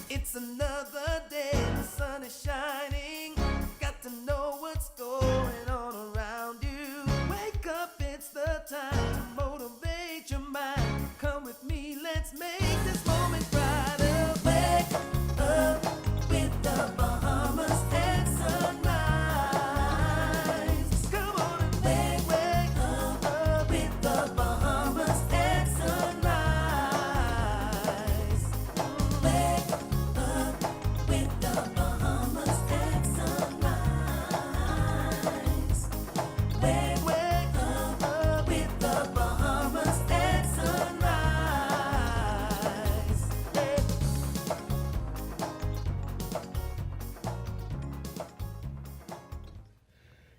It's another day, the sun is shining. Got to know what's going on around you. Wake up, it's the time to motivate your mind. Come with me, let's make this moment brighter. Wake up with the Bahamas and sunrise. Come on and wake up with the Bahamas and sunrise. Wake up with the Bahamas and sunrise. Wake up with the Bahamas and sunrise. Hey.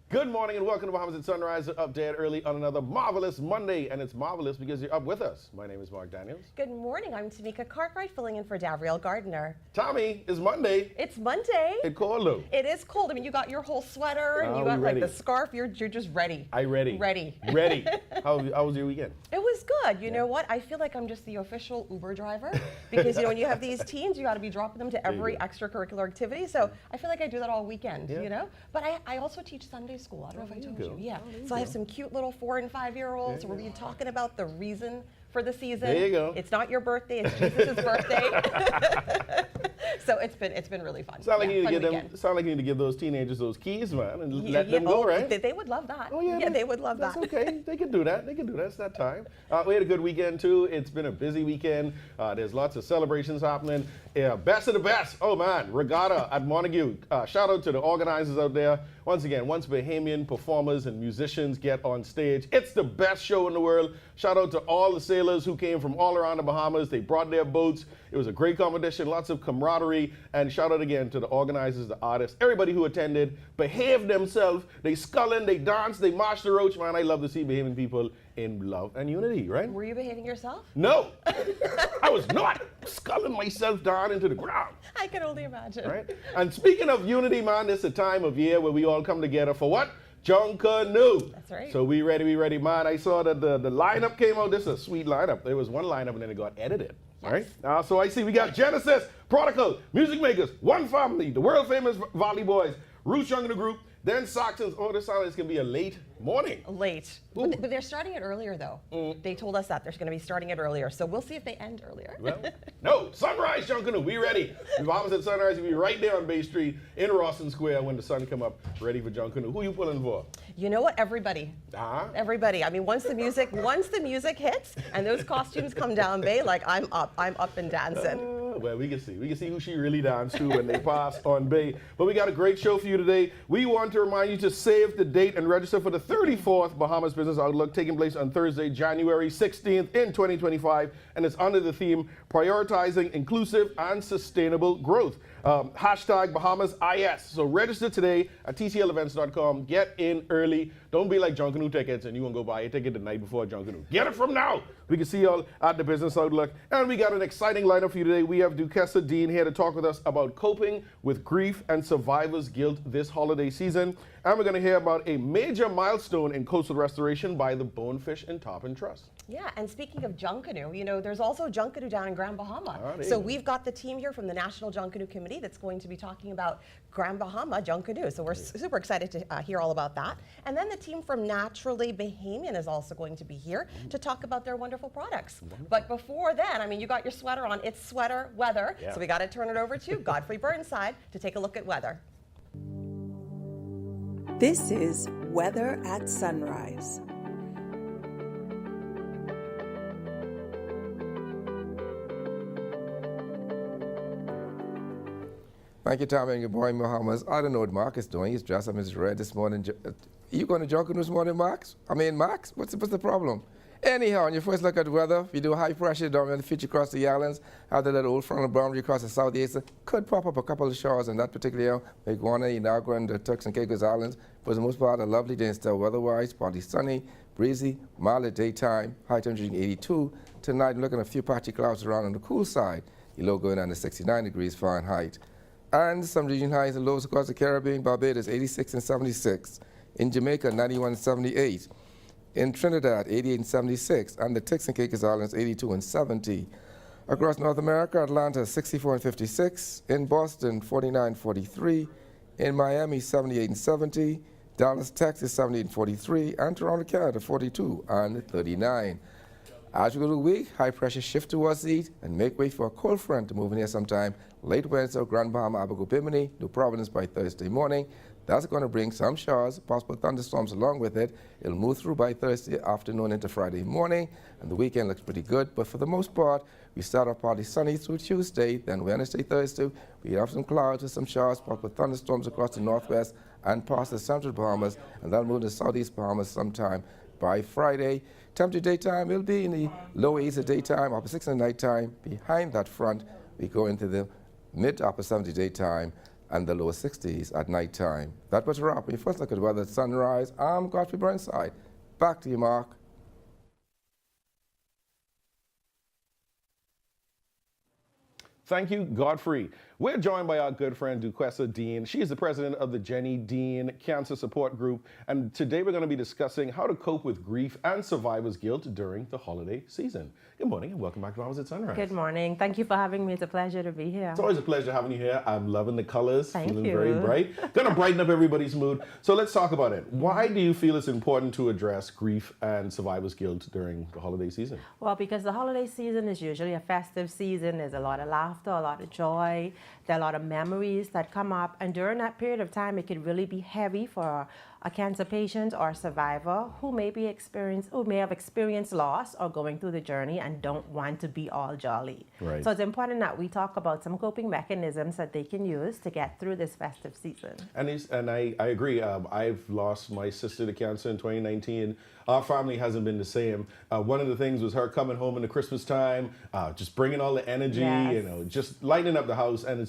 Good morning and welcome to Bahamas and Sunrise, update early on another marvelous Monday, and it's marvelous because you're up with us. My name is Mark Daniels. Good morning. I'm Tamika Cartwright, filling in for Davriel Gardner. Tommy, it's Monday. It's Monday. It's cold though. It is cold. I mean, you got your whole sweater and Oh, you got we like ready. the scarf. You're just ready. Ready. Ready. How was your weekend? It was good. You know what? I feel like I'm just the official Uber driver because, you know, when you have these teens, you got to be dropping them to you every go. extracurricular activity. So I feel like I do that all weekend, Yeah. you know? But I also teach Sunday school. I don't know if I there you told go. you. Yeah. Oh, there you So I have go. some cute little 4- and 5-year-olds. There We'll you be talking about the reason for the season. There you go. It's not your birthday. It's Jesus' birthday. So it's been really fun. Sound like Yeah, you need fun to give weekend. them. Sound like you need to give those teenagers those keys, man, and Yeah, let them go, oh, right? They would love that. Oh yeah, they would love that's that. okay. They can do that. They can do that. It's that time. We had a good weekend too. It's been a busy weekend. There's lots of celebrations happening. Yeah, best of the best. Oh man, regatta at Montague. Shout out to the organizers out there. Once again, once Bahamian performers and musicians get on stage, it's the best show in the world. Shout out to all the sailors who came from all around the Bahamas. They brought their boats. It was a great competition, lots of camaraderie, and shout out again to the organizers, the artists, everybody who attended, behaved themselves. They sculling, they danced, they marched the roach. Man, I love to see Bahamian people in love and unity, right? Were you behaving yourself? No, I was not sculling myself down into the ground. I can only imagine. Right? And speaking of unity, man, this is a time of year where we all come together for what? Junkanoo. That's right. So we ready, man. I saw that the lineup came out. This is a sweet lineup. There was one lineup and then it got edited. Yes. Right? So I see we got Genesis, Prodigal, Music Makers, One Family, the world famous Valley Boys, Roots Junkanoo Group, then Saxons. Oh, this sounds like it's gonna be a late morning. Late. Ooh. But they're starting it earlier, though. They told us that they're going to be starting it earlier. So we'll see if they end earlier. Well, no, Sunrise Junkanoo, we ready. The Bahamas at Sunrise will be right there on Bay Street in Rawson Square when the sun come up, ready for Junkanoo. Who you pulling for? You know what? Everybody. Uh-huh. Everybody. I mean, once the music hits and those costumes come down Bay, like I'm up and dancing. Well, we can see who she really danced to when they pass on Bay. But we got a great show for you today. We want to remind you to save the date and register for the 34th Bahamas Business Outlook taking place on Thursday, January 16th in 2025. And it's under the theme, Prioritizing Inclusive and Sustainable Growth. Hashtag Bahamas IS. So register today at tclevents.com. Get in early. Don't be like Junkanoo tickets and you won't go buy a ticket the night before Junkanoo. Get it from now. We can see y'all at the Business Outlook. And we got an exciting lineup for you today. We have Duquesa Dean here to talk with us about coping with grief and survivor's guilt this holiday season. And we're going to hear about a major milestone in coastal restoration by the Bonefish and Tarpon Trust. Yeah, and speaking of Junkanoo, you know, there's also Junkanoo down in Grand Bahama. there you So go. we've got the team here from the National Junkanoo Committee that's going to be talking about Grand Bahama Junkanoo. So we're super excited to hear all about that. And then the team from Naturally Bahamian is also going to be here to talk about their wonderful products. But before then, I mean, you got your sweater on. It's sweater weather. Yeah. So we got to turn it over to Godfrey Burnside to take a look at weather. This is Weather at Sunrise. Thank you, Tommy, and good morning, Bahamas. I don't know what Mark is doing. He's dressed up in his red this morning. You going to Junkanoo this morning, Max? Max? What's the problem? Anyhow, on your first look at weather, if you do high pressure dominant feature across the islands, after that old frontal boundary across the southeast, could pop up a couple of showers in that particular area, Maguana, Inagua, and the Turks and Caicos Islands. For the most part, a lovely day still weather-wise, partly sunny, breezy, mild at daytime, high temperature 82. Tonight, I'm looking at a few patchy clouds around on the cool side, your low going down to 69 degrees Fahrenheit. And some region highs and lows across the Caribbean, Barbados 86 and 76. In Jamaica, 91 and 78. In Trinidad, 88 and 76. And the Turks and Caicos Islands, 82 and 70. Across North America, Atlanta 64 and 56, in Boston 49 and 43, in Miami 78 and 70, Dallas, Texas 78 and 43, and Toronto, Canada 42 and 39. As we go through the week, high pressure shift towards the east and make way for a cold front to move in here sometime late Wednesday, Grand Bahama, Abaco, Bimini, New Providence by Thursday morning. That's going to bring some showers, possible thunderstorms along with it. It'll move through by Thursday afternoon into Friday morning, and the weekend looks pretty good. But for the most part, we start off partly sunny through Tuesday, then Wednesday, Thursday, we have some clouds with some showers, possible thunderstorms across the northwest and past the central Bahamas, and that'll move to southeast Bahamas sometime by Friday. Temperature daytime, it'll be in the low 80s at daytime, upper 60s at nighttime. Behind that front, we go into the mid to upper 70s daytime and the lower 60s at nighttime. That was a wrap. When you first look at the weather at sunrise, I'm Godfrey Burnside. Back to you, Mark. Thank you, Godfrey. We're joined by our good friend, Duquesa Dean. She is the president of the Jenny Dean Cancer Support Group. And today we're going to be discussing how to cope with grief and survivor's guilt during the holiday season. Good morning and welcome back to Bahamas at Sunrise. Good morning. Thank you for having me. It's a pleasure to be here. It's always a pleasure having you here. I'm loving the colors, Thank feeling you. very bright. Going to brighten up everybody's mood. So let's talk about it. Why do you feel it's important to address grief and survivor's guilt during the holiday season? Well, because the holiday season is usually a festive season. There's a lot of laughter, a lot of joy. There are a lot of memories that come up. And during that period of time, it can really be heavy for a cancer patient or survivor who may have experienced loss or going through the journey and don't want to be all jolly. Right. So it's important that we talk about some coping mechanisms that they can use to get through this festive season. And I agree. I've lost my sister to cancer in 2019. Our family hasn't been the same. One of the things was her coming home in the Christmas time, just bringing all the energy, Yes. just lighting up the house. And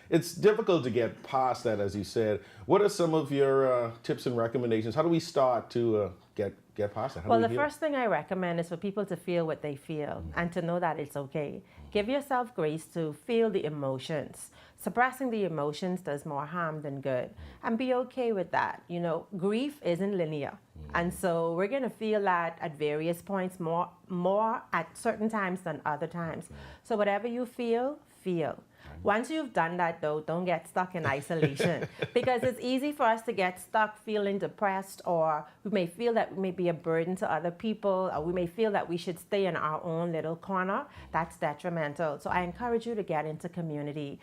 it's difficult to get past that, as you said. What are some of your tips and recommendations? How do we start to get past that? How do Well, we the heal? first thing I recommend is for people to feel what they feel and to know that it's okay. Give yourself grace to feel the emotions. Suppressing the emotions does more harm than good. And be okay with that. You know, grief isn't linear. And so we're going to feel that at various points, more at certain times than other times. So whatever you feel, feel. Once you've done that, though, don't get stuck in isolation because it's easy for us to get stuck feeling depressed, or we may feel that we may be a burden to other people, or we may feel that we should stay in our own little corner. That's detrimental. So I encourage you to get into community.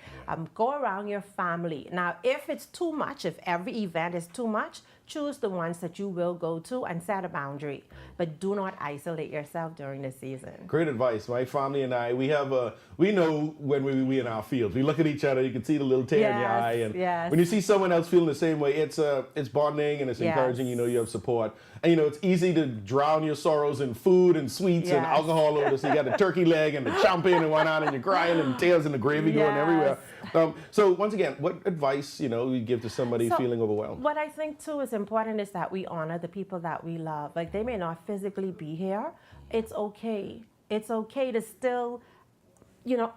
Go around your family. Now, if it's too much, if every event is too much, choose the ones that you will go to and set a boundary. But do not isolate yourself during the season. Great advice. My family and I, we know when we in our fields. We look at each other, you can see the little tear in your eye. And yes. when you see someone else feeling the same way, it's bonding and it's Yes. encouraging, you have support. And it's easy to drown your sorrows in food and sweets and Yes. alcohol over. So you got the turkey leg and the champagne and whatnot, and you're crying and tears and the gravy going everywhere. So once again, what advice, you give to somebody feeling overwhelmed? What I think too is important is that we honor the people that we love. Like, they may not physically be here. It's okay. It's okay to still,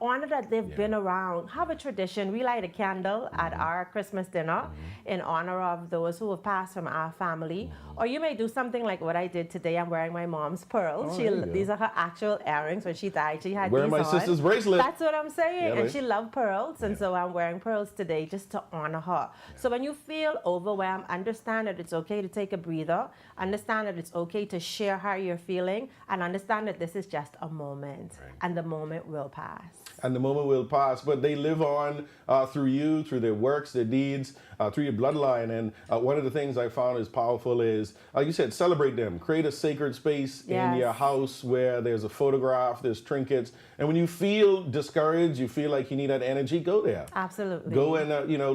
honor that they've been around. Have a tradition. We light a candle at our Christmas dinner in honor of those who have passed from our family. Or you may do something like what I did today. I'm wearing my mom's pearls. there you go. These are her actual earrings. When she died, she had Wearing these my on. sister's bracelet. That's what I'm saying. Yeah, and babe. she loved pearls. And so I'm wearing pearls today just to honor her. So when you feel overwhelmed, understand that it's okay to take a breather. Understand that it's okay to share how you're feeling. And understand that this is just a moment. And the moment will pass. And the moment will pass, but they live on through you, through their works, their deeds, through your bloodline. And one of the things I found is powerful is, like you said, celebrate them. Create a sacred space in your house where there's a photograph, there's trinkets. And when you feel discouraged, you feel like you need that energy, go there. Absolutely. Go and,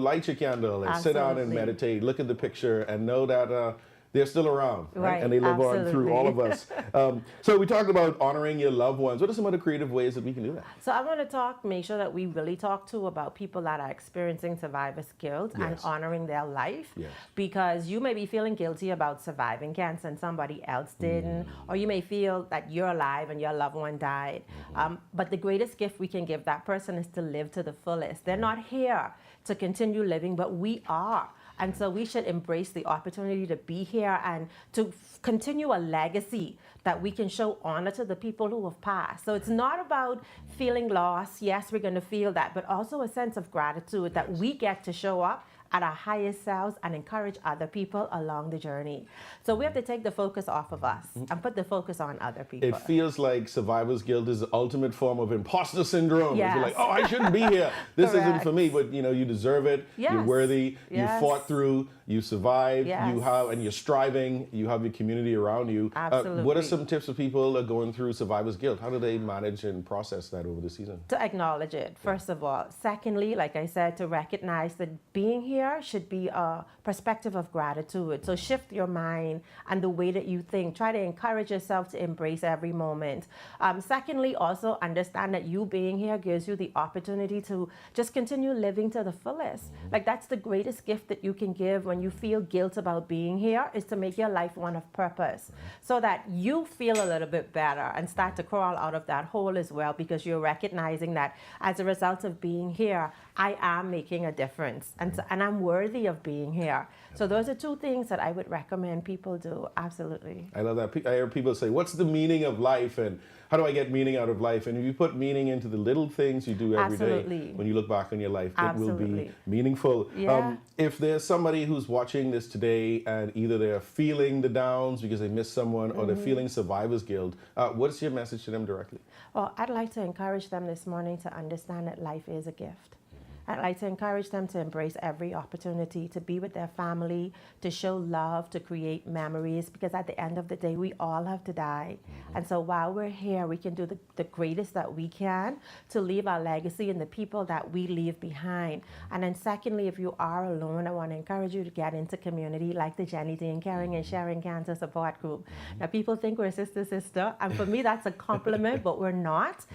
light your candle and sit down and Absolutely. meditate, look at the picture and know that they're still around, right? Right, And they live on through absolutely. all of us. So we talked about honoring your loved ones. What are some other creative ways that we can do that? So I want to make sure that we really talk about people that are experiencing survivor's guilt and Yes. honoring their life. Yes. Because you may be feeling guilty about surviving cancer and somebody else didn't, or you may feel that you're alive and your loved one died. But the greatest gift we can give that person is to live to the fullest. They're not here to continue living, but we are. And so we should embrace the opportunity to be here and to continue a legacy that we can show honor to the people who have passed. So it's not about feeling lost. Yes, we're going to feel that, but also a sense of gratitude that we get to show up at our highest selves and encourage other people along the journey. So we have to take the focus off of us and put the focus on other people. It feels like survivor's guilt is the ultimate form of imposter syndrome. Yes. You're like, oh, I shouldn't be here. This isn't Correct. for me. But you deserve it. Yes. You're worthy. Yes. You fought through. You survived. Yes. And you're striving. You have your community around you. Absolutely. What are some tips for people going through survivor's guilt? How do they manage and process that over the season? To acknowledge it, first of all. Secondly, like I said, to recognize that being here should be a perspective of gratitude. So shift your mind and the way that you think. Try to encourage yourself to embrace every moment. Secondly, also understand that you being here gives you the opportunity to just continue living to the fullest. Like that's the greatest gift that you can give when you feel guilt about being here, is to make your life one of purpose, so that you feel a little bit better and start to crawl out of that hole as well, because you're recognizing that as a result of being here, I am making a difference, and I'm worthy of being here. So those are two things that I would recommend people do. Absolutely. I love that. I hear people say, what's the meaning of life? And how do I get meaning out of life? And if you put meaning into the little things you do every Absolutely. day, when you look back on your life, it will be Absolutely. meaningful. Yeah. If there's somebody who's watching this today and either they're feeling the downs because they missed someone or they're feeling survivor's guilt, what's your message to them directly? Well, I'd like to encourage them this morning to understand that life is a gift. I'd like to encourage them to embrace every opportunity to be with their family, to show love, to create memories, because at the end of the day, we all have to die. And so while we're here, we can do the greatest that we can to leave our legacy in the people that we leave behind. And then secondly, if you are alone, I want to encourage you to get into community like the Jenny Dean Caring and Sharing Cancer Support Group. Now, people think we're sister, and for me, that's a compliment, but we're not.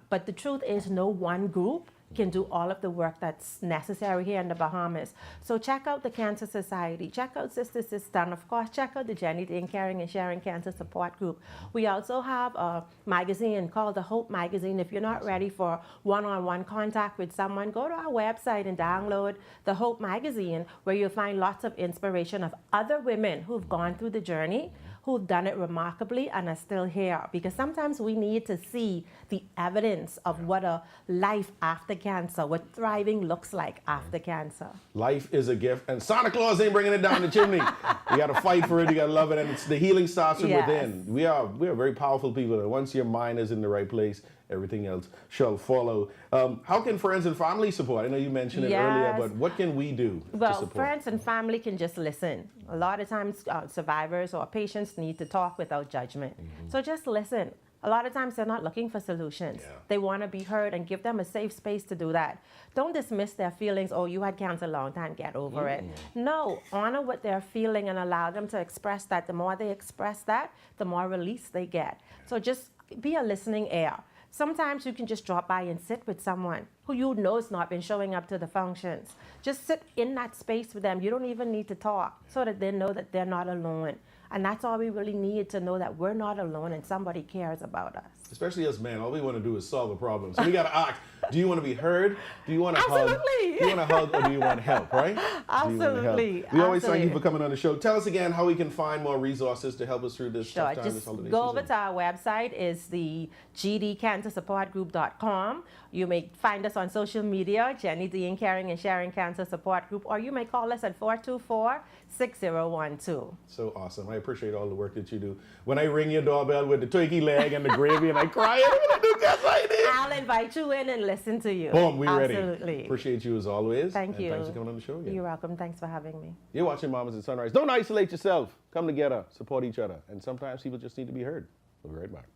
But the truth is, no one group can do all of the work that's necessary here in the Bahamas. So check out the Cancer Society, check out Sister, and of course check out the Jenny Dean Caring and Sharing Cancer Support Group. We also have a magazine called the Hope Magazine. If you're not ready for one-on-one contact with someone, go to our website and download the Hope Magazine, where you'll find lots of inspiration of other women who've gone through the journey, who've done it remarkably and are still here. Because sometimes we need to see the evidence of what a life after cancer, what thriving looks like after cancer. Life is a gift, and Santa Claus ain't bringing it down the chimney. You got to fight for it. You got to love it, and the healing starts from Yes. within. We are very powerful people, and once your mind is in the right place, everything else shall follow. How can friends and family support? I know you mentioned it earlier, Yes. but what can we do to Well, support? friends and family can just listen. A lot of times, survivors or patients need to talk without judgment. So just listen. A lot of times they're not looking for solutions. Yeah. They want to be heard, and give them a safe space to do that. Don't dismiss their feelings. Oh, you had cancer a long time, get over it. No, honor what they're feeling and allow them to express that. The more they express that, the more release they get. So just be a listening ear. Sometimes you can just drop by and sit with someone who you know has not been showing up to the functions. Just sit in that space with them. You don't even need to talk, so that they know that they're not alone. And that's all we really need, to know that we're not alone and somebody cares about us. Especially us men, all we want to do is solve a problem. So we got to ask, do you want to be heard? Do you want to hug? Absolutely. Do you want to hug, or do you want help, right? Do you want help? Absolutely. We always thank you Absolutely. for coming on the show. Tell us again how we can find more resources to help us through this Sure, tough time, this just holiday go over season. to our website, is the gdcancersupportgroup.com. You may find us on social media, Jenny Dean Caring and Sharing Cancer Support Group, or you may call us at 424-6012. So awesome. I appreciate all the work that you do. When I ring your doorbell with the turkey leg and the gravy and I cry, I'm going to do just like this. I'll invite you in and listen to you. Boom, we ready. Absolutely. Appreciate you as always. Thank and you. Thanks for coming on the show again. You're welcome. Thanks for having me. You're watching Mamas at Sunrise. Don't isolate yourself. Come together. Support each other. And sometimes people just need to be heard. We'll be right back.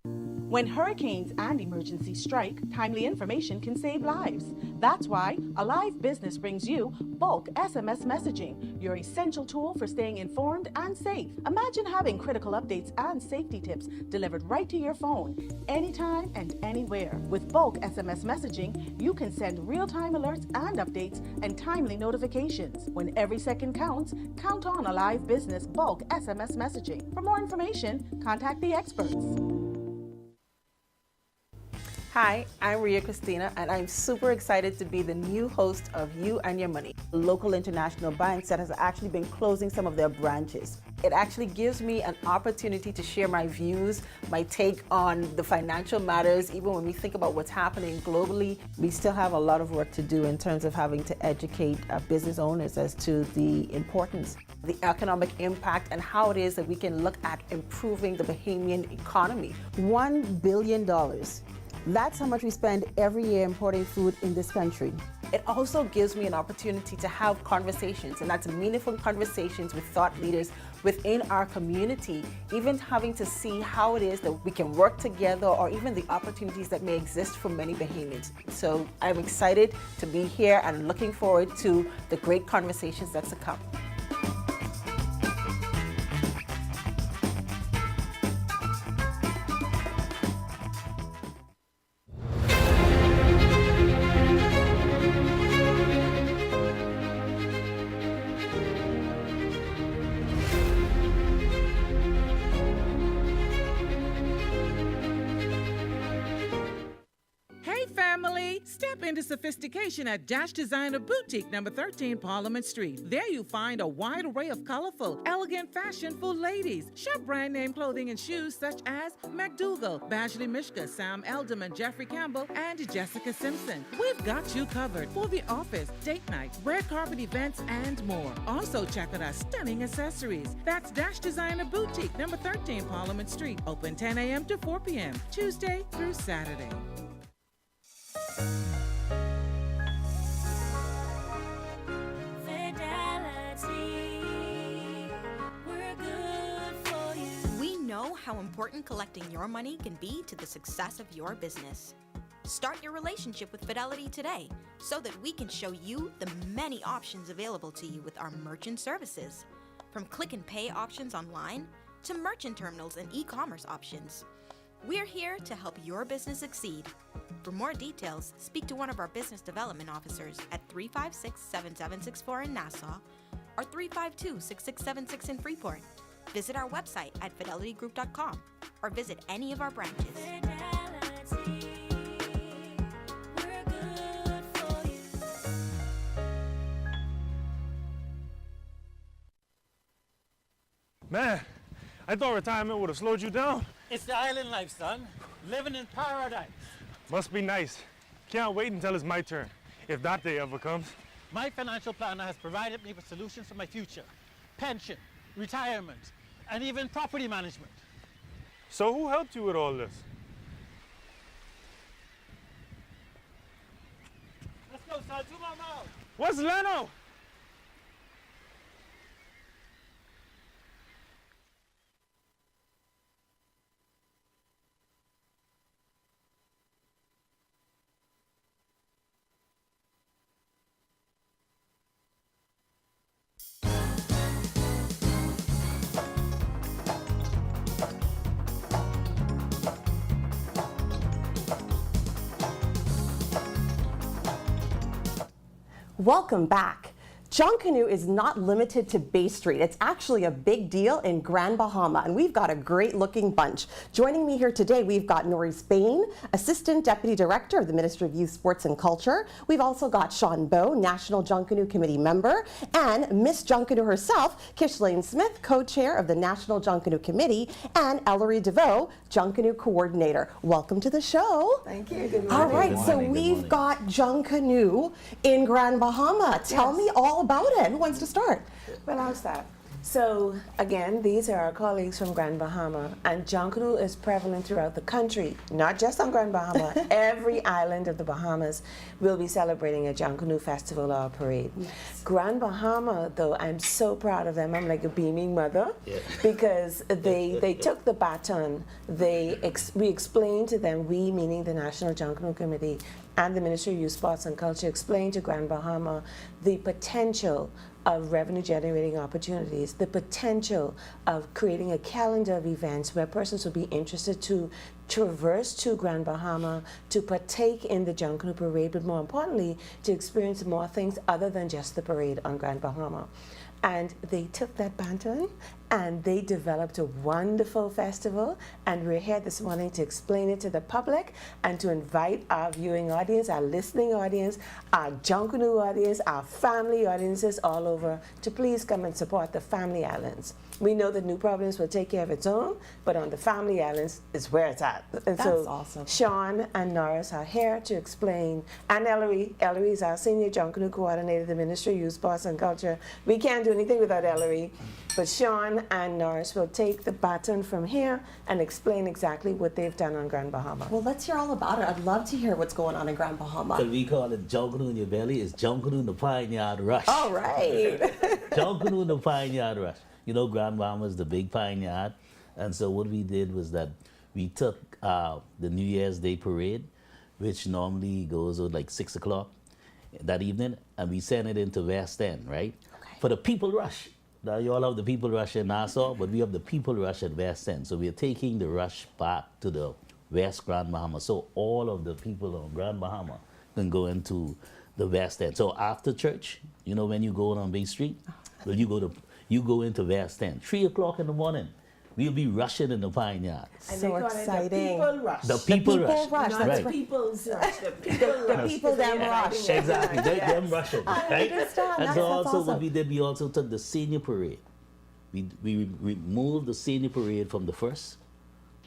When hurricanes and emergencies strike, timely information can save lives. That's why Alive Business brings you bulk SMS messaging, your essential tool for staying informed and safe. Imagine having critical updates and safety tips delivered right to your phone, anytime and anywhere. With bulk SMS messaging, you can send real-time alerts and updates and timely notifications. When every second counts, count on Alive Business bulk SMS messaging. For more information, contact the experts. Hi, I'm Ria Christina, and I'm super excited to be the new host of You and Your Money. local international banks that has actually been closing some of their branches. It actually gives me an opportunity to share my views, my take on the financial matters. Even when we think about what's happening globally, we still have a lot of work to do in terms of having to educate business owners as to the importance, the economic impact, and how it is that we can look at improving the Bahamian economy. $1 billion. That's how much we spend every year importing food in this country. It also gives me an opportunity to have conversations, and that's meaningful conversations with thought leaders within our community, even having to see how it is that we can work together or even the opportunities that may exist for many Bahamians. So I'm excited to be here and looking forward to the great conversations that's to come. Step into sophistication at Dash Designer Boutique, number 13 Parliament Street. There you find a wide array of colorful, elegant fashion for ladies. Shop brand name clothing and shoes such as McDougall, Bashley Mishka, Sam Elderman, Jeffrey Campbell, and Jessica Simpson. We've got you covered for the office, date night, red carpet events, and more. Also check out our stunning accessories. That's Dash Designer Boutique, number 13 Parliament Street. Open 10 a.m. to 4 p.m., Tuesday through Saturday. We know how important collecting your money can be to the success of your business. Start your relationship with Fidelity today so that we can show you the many options available to you with our merchant services. From click and pay options online to merchant terminals and e-commerce options. We're here to help your business succeed. For more details, speak to one of our business development officers at 356-7764 in Nassau or 352-6676 in Freeport. Visit our website at fidelitygroup.com or visit any of our branches. Fidelity, we're good for you. Man, I thought retirement would have slowed you down. It's the island life, son. Living in paradise. Must be nice. Can't wait until it's my turn, if that day ever comes. My financial planner has provided me with solutions for my future. Pension, retirement, and even property management. So who helped you with all this? Let's go, son. 2 more miles. What's Leno? Welcome back. Junkanoo is not limited to Bay Street. It's actually a big deal in Grand Bahama, and we've got a great looking bunch. Joining me here today, we've got Nori Spain, Assistant Deputy Director of the Ministry of Youth, Sports and Culture. We've also got Sean Bowe, National Junkanoo Committee member, and Miss Junkanoo herself, Kishlane Smith, Co-Chair of the National Junkanoo Committee, and Ellery DeVoe, Junkanoo Coordinator. Welcome to the show. Thank you. Good morning. All right, so we've got Junkanoo in Grand Bahama. Tell me all about it. Who wants to start? Well, I'll start. So, again, these are our colleagues from Grand Bahama, and Junkanoo is prevalent throughout the country, not just on Grand Bahama. Every island of the Bahamas will be celebrating a Junkanoo festival or parade. Yes. Grand Bahama, though, I'm so proud of them. I'm like a beaming mother, because they took the baton. We explained to them, we meaning the National Junkanoo Committee and the Ministry of Youth, Sports and Culture, explained to Grand Bahama the potential of revenue generating opportunities, the potential of creating a calendar of events where persons would be interested to traverse to Grand Bahama to partake in the Junkanoo Parade, but more importantly, to experience more things other than just the parade on Grand Bahama. And they took that baton and they developed a wonderful festival, and we're here this morning to explain it to the public and to invite our viewing audience, our listening audience, our Junkanoo audience, our family audiences all over to please come and support the family islands. We know that New Providence will take care of its own, but on the family islands is where it's at. And That's so awesome. Sean and Norris are here to explain, and Ellery. Ellery is our senior Junkanoo coordinator, the Ministry of Youth, Sports and Culture. We can't do anything without Ellery, but Sean and Norris will take the baton from here and explain exactly what they've done on Grand Bahama. Well, let's hear all about it. I'd love to hear what's going on in Grand So Bahama. we call it Junkanoo in your belly. It's Junkanoo in the Pine Yard Rush. All right. Junkanoo in the Pine Yard Rush. You know, Grand Bahama is the big pine yard. And so what we did was that we took the New Year's Day parade, which normally goes at like 6 o'clock that evening, and we sent it into West End, right? Okay. For the People Rush. Now, you all have the People Rush in Nassau, but we have the People Rush at West End. So we are taking the rush back to the West Grand Bahama. So all of the people on Grand Bahama can go into the West End. So after church, you know, when you go on Bay Street, well, you go into West End. 3 o'clock in the morning, we'll be rushing in the Pine Yard. So exciting. The People Rush. Rush, that's right. right. People's rush. The people The people them rush. Exactly, them rushing, right? understand. And That's so also awesome. what we did, we also took the senior parade. We removed the senior parade from the 1st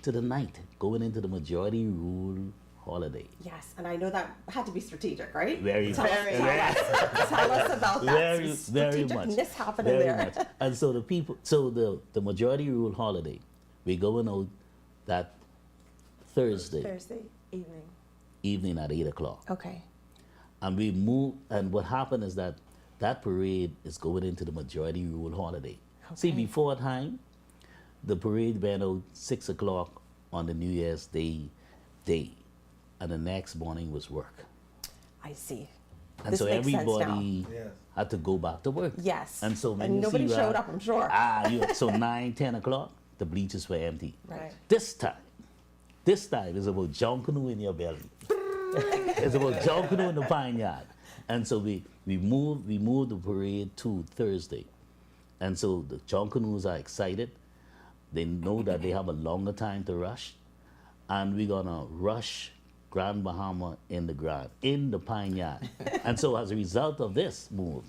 to the 9th, going into the majority rule holiday. Yes, and I know that had to be strategic, right? Very Tell much. us, tell us about that. Very Strategicness much. happening Very there. much. And so the people, so the majority rule holiday, we're going out that Thursday evening at 8 o'clock. Okay. And we move, and what happened is that that parade is going into the majority rule holiday. See, Okay. before time, the parade went out 6 o'clock on the New Year's Day, and the next morning was work. I see. And This so makes sense now. everybody had to go back to work. Yes. And so when And you nobody see showed up, I'm sure. So 9, 10 o'clock, the bleachers were empty. Right. This time is about Junkanoo in your belly. It's about Junkanoo in the Pine Yard. And so we moved the parade to Thursday. And so the Junkanoos are excited. They know that they have a longer time to rush. And we're gonna rush Grand Bahama in the Pine Yard. And so as a result of this move,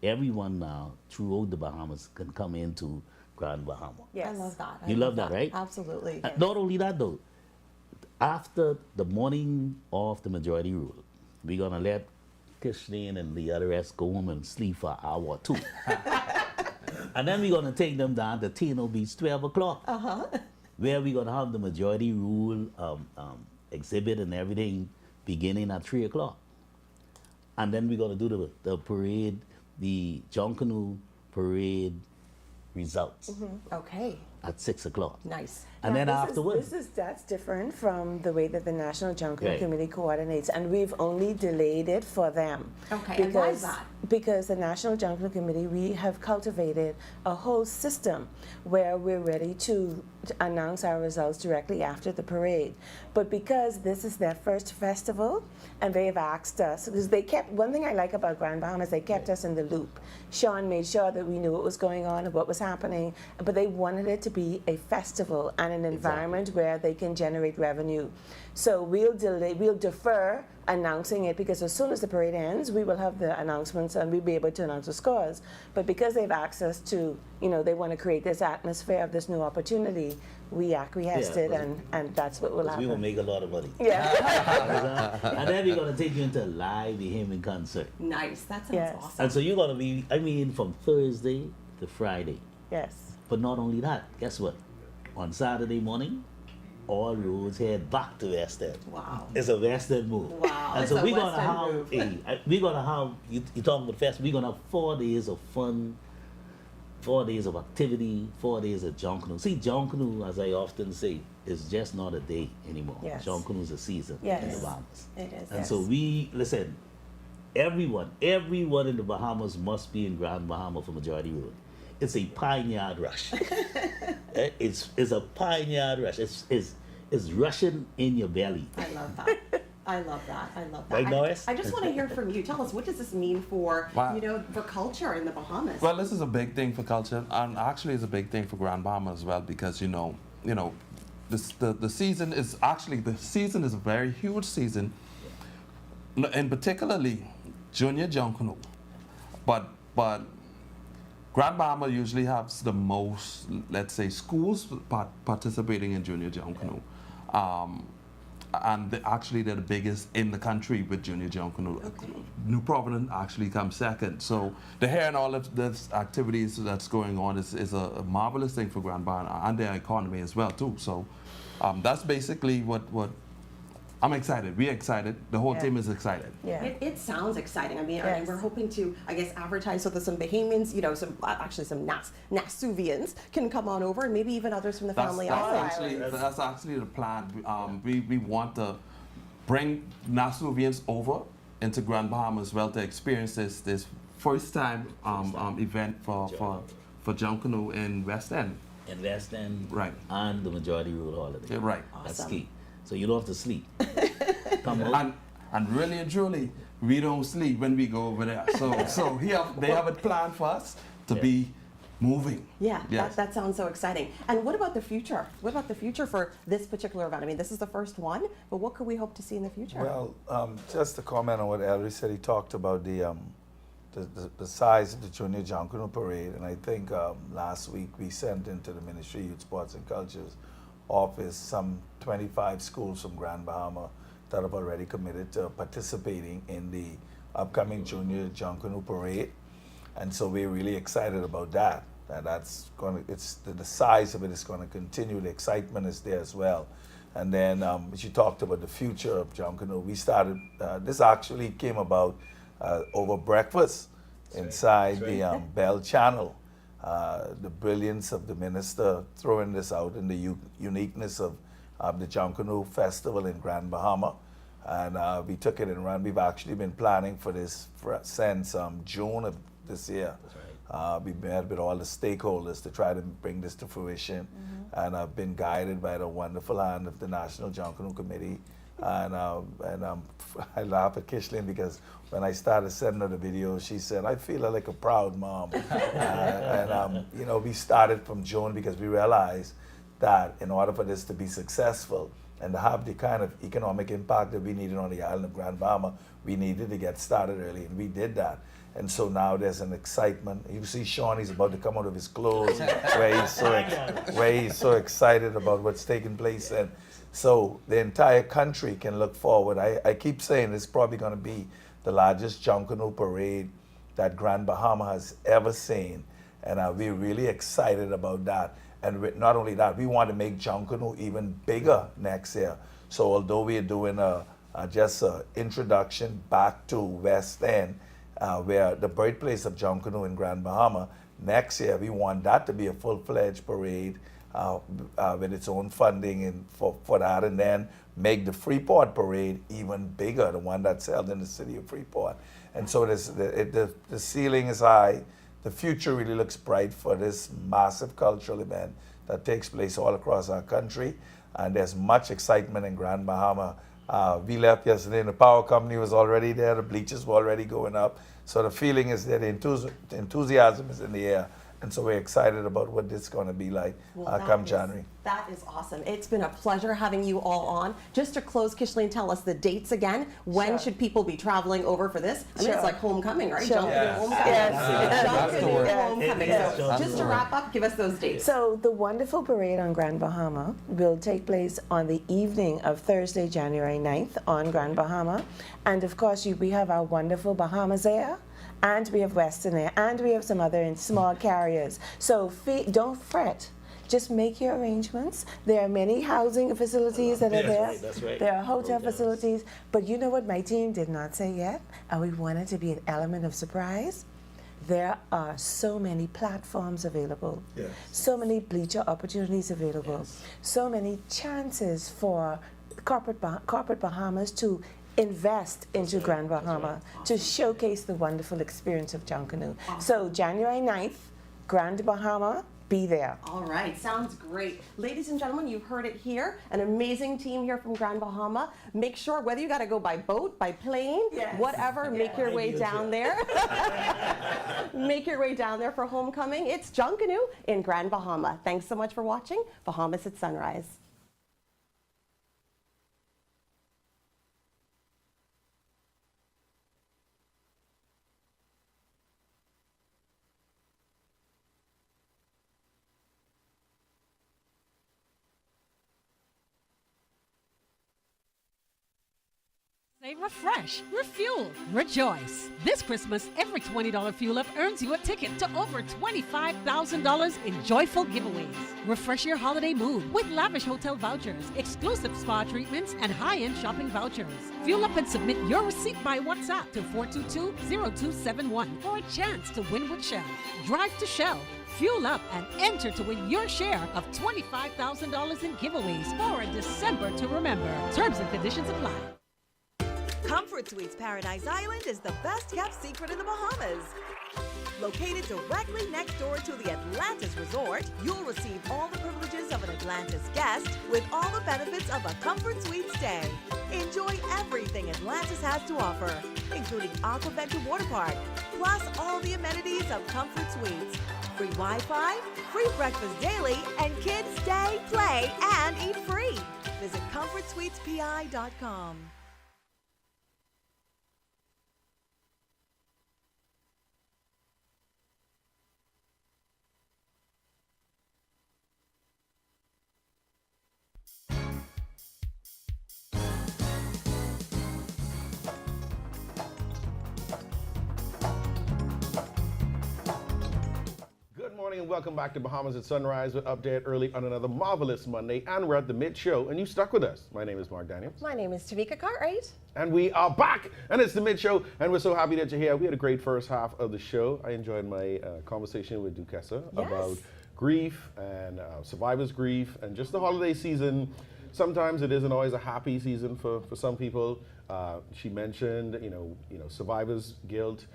everyone now throughout the Bahamas can come into Grand Bahama. I love that. You love that, right? Absolutely. Not only that though, after the morning of the majority rule, we're gonna let Kishneen and the other rest go home and sleep for an hour or two. And then we're gonna take them down to Tino Beach 12 o'clock. Where we're gonna have the majority rule exhibit and everything beginning at 3 o'clock. And then we're gonna do the parade, the Junkanoo parade results Okay. at 6 o'clock. Nice. And then Now, afterwards, that's different from the way that the National Junkanoo Right. Committee coordinates, and we've only delayed it for them. Okay, and why is that? Because the National Junkanoo Committee, we have cultivated a whole system where we're ready to announce our results directly after the parade. But because this is their first festival, and they've asked us, because they kept, one thing I like about Grand Bahama is they kept us in the loop. Sean made sure that we knew what was going on and what was happening, but they wanted it to be a festival and an environment where they can generate revenue. So we'll defer announcing it, because as soon as the parade ends, we will have the announcements and we'll be able to announce the scores. But because they've asked us to, they want to create this atmosphere of this new opportunity, we acquiesced Yeah, it, and that's what will we will happen. make a lot of money. Yeah. And then we're gonna take you into a live Bahamian concert. Nice. That sounds Yes. awesome. And so you're gonna be, from Thursday to Friday. Yes. But not only that, guess what? On Saturday morning, all roads head back to West End. Wow. It's a West End move. Wow. And It's so a we're West gonna End have we're gonna have you talking about fest, we're gonna have 4 days of fun, 4 days of activity, 4 days of Junkanoo. See, Junkanoo, as I often say, is just not a day anymore. Yes. Junkanoo is a season in Yes. the Bahamas. It is. And so everyone in the Bahamas must be in Grand Bahama for majority rule. It's a Pine Yard rush. It's a Pine Yard rush. It's rushing in your belly. I love that. I love that. I love that. Right, Lois? I just want to hear from you. Tell us, what does this mean for, Wow. you know, for culture in the Bahamas? Well, this is a big thing for culture, and actually it's a big thing for Grand Bahama as well, because the season is a very huge season, and particularly junior junk canoe. But Grand Bahama usually has the most, let's say, schools participating in junior junk canoe. And actually they're the biggest in the country with junior junk canoe. Okay. New Providence actually comes second. So to hear and all of this activities that's going on is a marvelous thing for Grand Bahama and their economy as well too. So that's basically what I'm excited. We're excited. The whole team is excited. Yeah. It sounds exciting. I mean, Yes. we're hoping to, I guess, advertise so that some Bahamians, you know, some Nasuvians can come on over, and maybe even others from the family island. That's actually the plan. We want to bring Nasuvians over into Grand Bahama as well to experience this first time event for junk canoe in West End. In West End, Right. and the majority rule holiday. Yeah, right. That's Awesome. key. So you don't have to sleep. Come on. And really and truly, we don't sleep when we go over there. So they have it planned for us to be moving. Yeah, Yes. that sounds so exciting. And what about the future? What about the future for this particular event? I mean, this is the first one, but what could we hope to see in the future? Well, just to comment on what Ellery said, he talked about the size of the Junior Junk Canoe Parade, and I think last week we sent into the Ministry of Youth, Sports and Cultures office some 25 schools from Grand Bahama that have already committed to participating in the upcoming Junior Junk Canoe Parade, and so we're really excited about that. That's going to, the size of it is going to continue. The excitement is there as well. And then she talked about the future of junk canoe. We started. This actually came about over breakfast inside the Bell Channel. The brilliance of the minister throwing this out, and the uniqueness of the Junk Canoe Festival in Grand Bahama. And we took it and ran. We've actually been planning for this since June of this year. We met with all the stakeholders to try to bring this to fruition. And I've been guided by the wonderful hand of the National Junk Canoe Committee. And I laugh at Kishlin because when I started sending her the video, she said, "I feel like a proud mom." You know, we started from June because we realized that in order for this to be successful and to have the kind of economic impact that we needed on the island of Grand Bahama, we needed to get started early, and we did that. And so now there's an excitement. You see Sean, he's about to come out of his clothes where he's so excited about what's taking place. And so the entire country can look forward. I keep saying it's probably going to be the largest junk canoe parade that Grand Bahama has ever seen. And we're really excited about that. And not only that, we want to make junk canoe even bigger next year. So although we're doing just an introduction back to West End, where the birthplace of junk canoe in Grand Bahama, next year we want that to be a full-fledged parade with its own funding for that, and then make the Freeport parade even bigger, the one that's held in the city of Freeport. And so the ceiling is high. The future really looks bright for this massive cultural event that takes place all across our country, and there's much excitement in Grand Bahama. We left yesterday and the power company was already there, the bleachers were already going up. So the feeling is that the enthusiasm is in the air. And so we're excited about what this is going to be like come January. That is awesome. It's been a pleasure having you all on. Just to close, Kishlin, tell us the dates again. When should people be traveling over for this? I mean, it's like homecoming, right? Junk Canoe homecoming. Yes. Junk Canoe homecoming. Yes. So just to wrap up, give us those dates. So the wonderful parade on Grand Bahama will take place on the evening of Thursday, January 9th on Grand Bahama. And of course, we have our wonderful Bahamas Air, and we have Western Air, and we have some other small carriers. So don't fret. Just make your arrangements. There are many housing facilities that are there. That's right. There are hotel facilities. But you know what my team did not say yet? And we wanted to be an element of surprise. There are so many platforms available, so many bleacher opportunities available, so many chances for corporate Bahamas to invest into Grand Bahama, to showcase the wonderful experience of junk canoe. So January 9th, Grand Bahama, be there. All right, sounds great. Ladies and gentlemen, you've heard it here. An amazing team here from Grand Bahama. Make sure, whether you got to go by boat, by plane, whatever, make your way down there. Make your way down there for homecoming. It's Junkanoo in Grand Bahama. Thanks so much for watching Bahamas at Sunrise. Say refresh, refuel, rejoice. This Christmas, every $20 fuel up earns you a ticket to over $25,000 in joyful giveaways. Refresh your holiday mood with lavish hotel vouchers, exclusive spa treatments, and high-end shopping vouchers. Fuel up and submit your receipt by WhatsApp to 422-0271 for a chance to win with Shell. Drive to Shell. Fuel up and enter to win your share of $25,000 in giveaways for a December to remember. Terms and conditions apply. Comfort Suites Paradise Island is the best kept secret in the Bahamas. Located directly next door to the Atlantis Resort, you'll receive all the privileges of an Atlantis guest with all the benefits of a Comfort Suite stay. Enjoy everything Atlantis has to offer, including Aquaventure Water Park, plus all the amenities of Comfort Suites. Free Wi-Fi, free breakfast daily, and kids stay, play, and eat free. Visit ComfortSuitesPI.com. Good morning and welcome back to Bahamas at Sunrise. We're update early on another marvelous Monday, and we're at the mid-show, and you stuck with us. My name is Mark Daniels. My name is Tamika Cartwright. And we are back, and it's the mid-show, and we're so happy that you're here. We had a great first half of the show. I enjoyed my conversation with Duquesa about grief and survivor's grief and just the holiday season. Sometimes it isn't always a happy season for some people. She mentioned, survivor's guilt,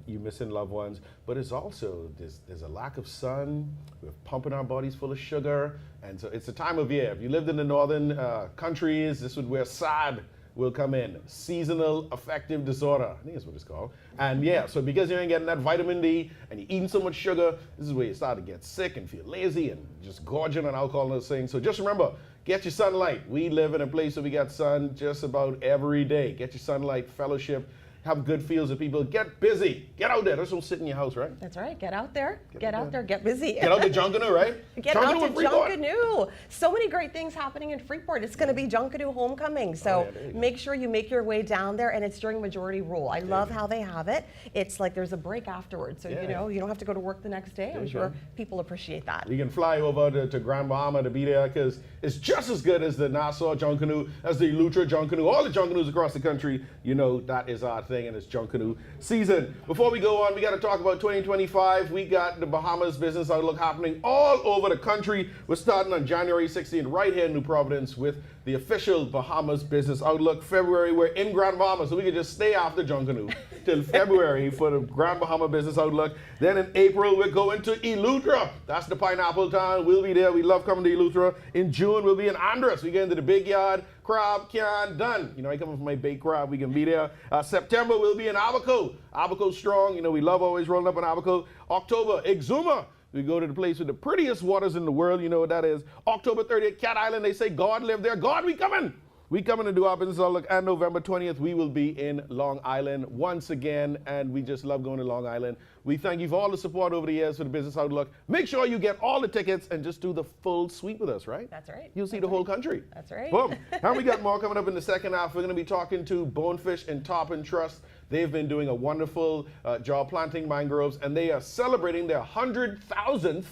you missing loved ones, but it's also, there's a lack of sun, we're pumping our bodies full of sugar, and so it's a time of year. If you lived in the northern countries, this would where SAD will come in, seasonal affective disorder, I think that's what it's called. And yeah, so because you ain't getting that vitamin D and you're eating so much sugar, this is where you start to get sick and feel lazy and just gorging on alcohol and those things. So just remember, get your sunlight. We live in a place where we got sun just about every day. Get your sunlight, fellowship, have good feels with people. Get busy. Get out there. Don't just sit in your house, right? That's right. Get out there. Get out there. Get busy. Get out to Junkanoo, right? Get out to Junkanoo. So many great things happening in Freeport. It's going to be Junkanoo homecoming. So make sure you make your way down there, and it's during majority rule. I love how they have it. It's like there's a break afterwards. So, you don't have to go to work the next day. I'm sure people appreciate that. You can fly over to Grand Bahama to be there because it's just as good as the Nassau Junkanoo, as the Eleuthera Junkanoo, all the Junkanoos across the country. You know, that is our thing, and it's Junkanoo season. Before we go on, we got to talk about 2025. We got the Bahamas Business Outlook happening all over the country. We're starting on January 16th right here in New Providence with the official Bahamas Business Outlook. February, we're in Grand Bahama, so we can just stay after Junkanoo till February for the Grand Bahama Business Outlook. Then in April, we're going to Eleuthera. That's the pineapple town. We'll be there. We love coming to Eleuthera. In June, we'll be in Andros. We get into the big yard. Crab, can, done. I come from my baked crab. We can be there. September, we'll be in Abaco. Abaco strong. We love always rolling up in Abaco. October, Exuma. We go to the place with the prettiest waters in the world. You know what that is. October 30th, Cat Island. They say God live there. God, we coming. We coming to do our business outlook. And November 20th, we will be in Long Island once again. And we just love going to Long Island. We thank you for all the support over the years for the business outlook. Make sure you get all the tickets and just do the full suite with us, right? That's right. You'll see the whole country. That's right. Boom. And we got more coming up in the second half. We're going to be talking to Bonefish and Tarpon Trust. They've been doing a wonderful job planting mangroves, and they are celebrating their 100,000th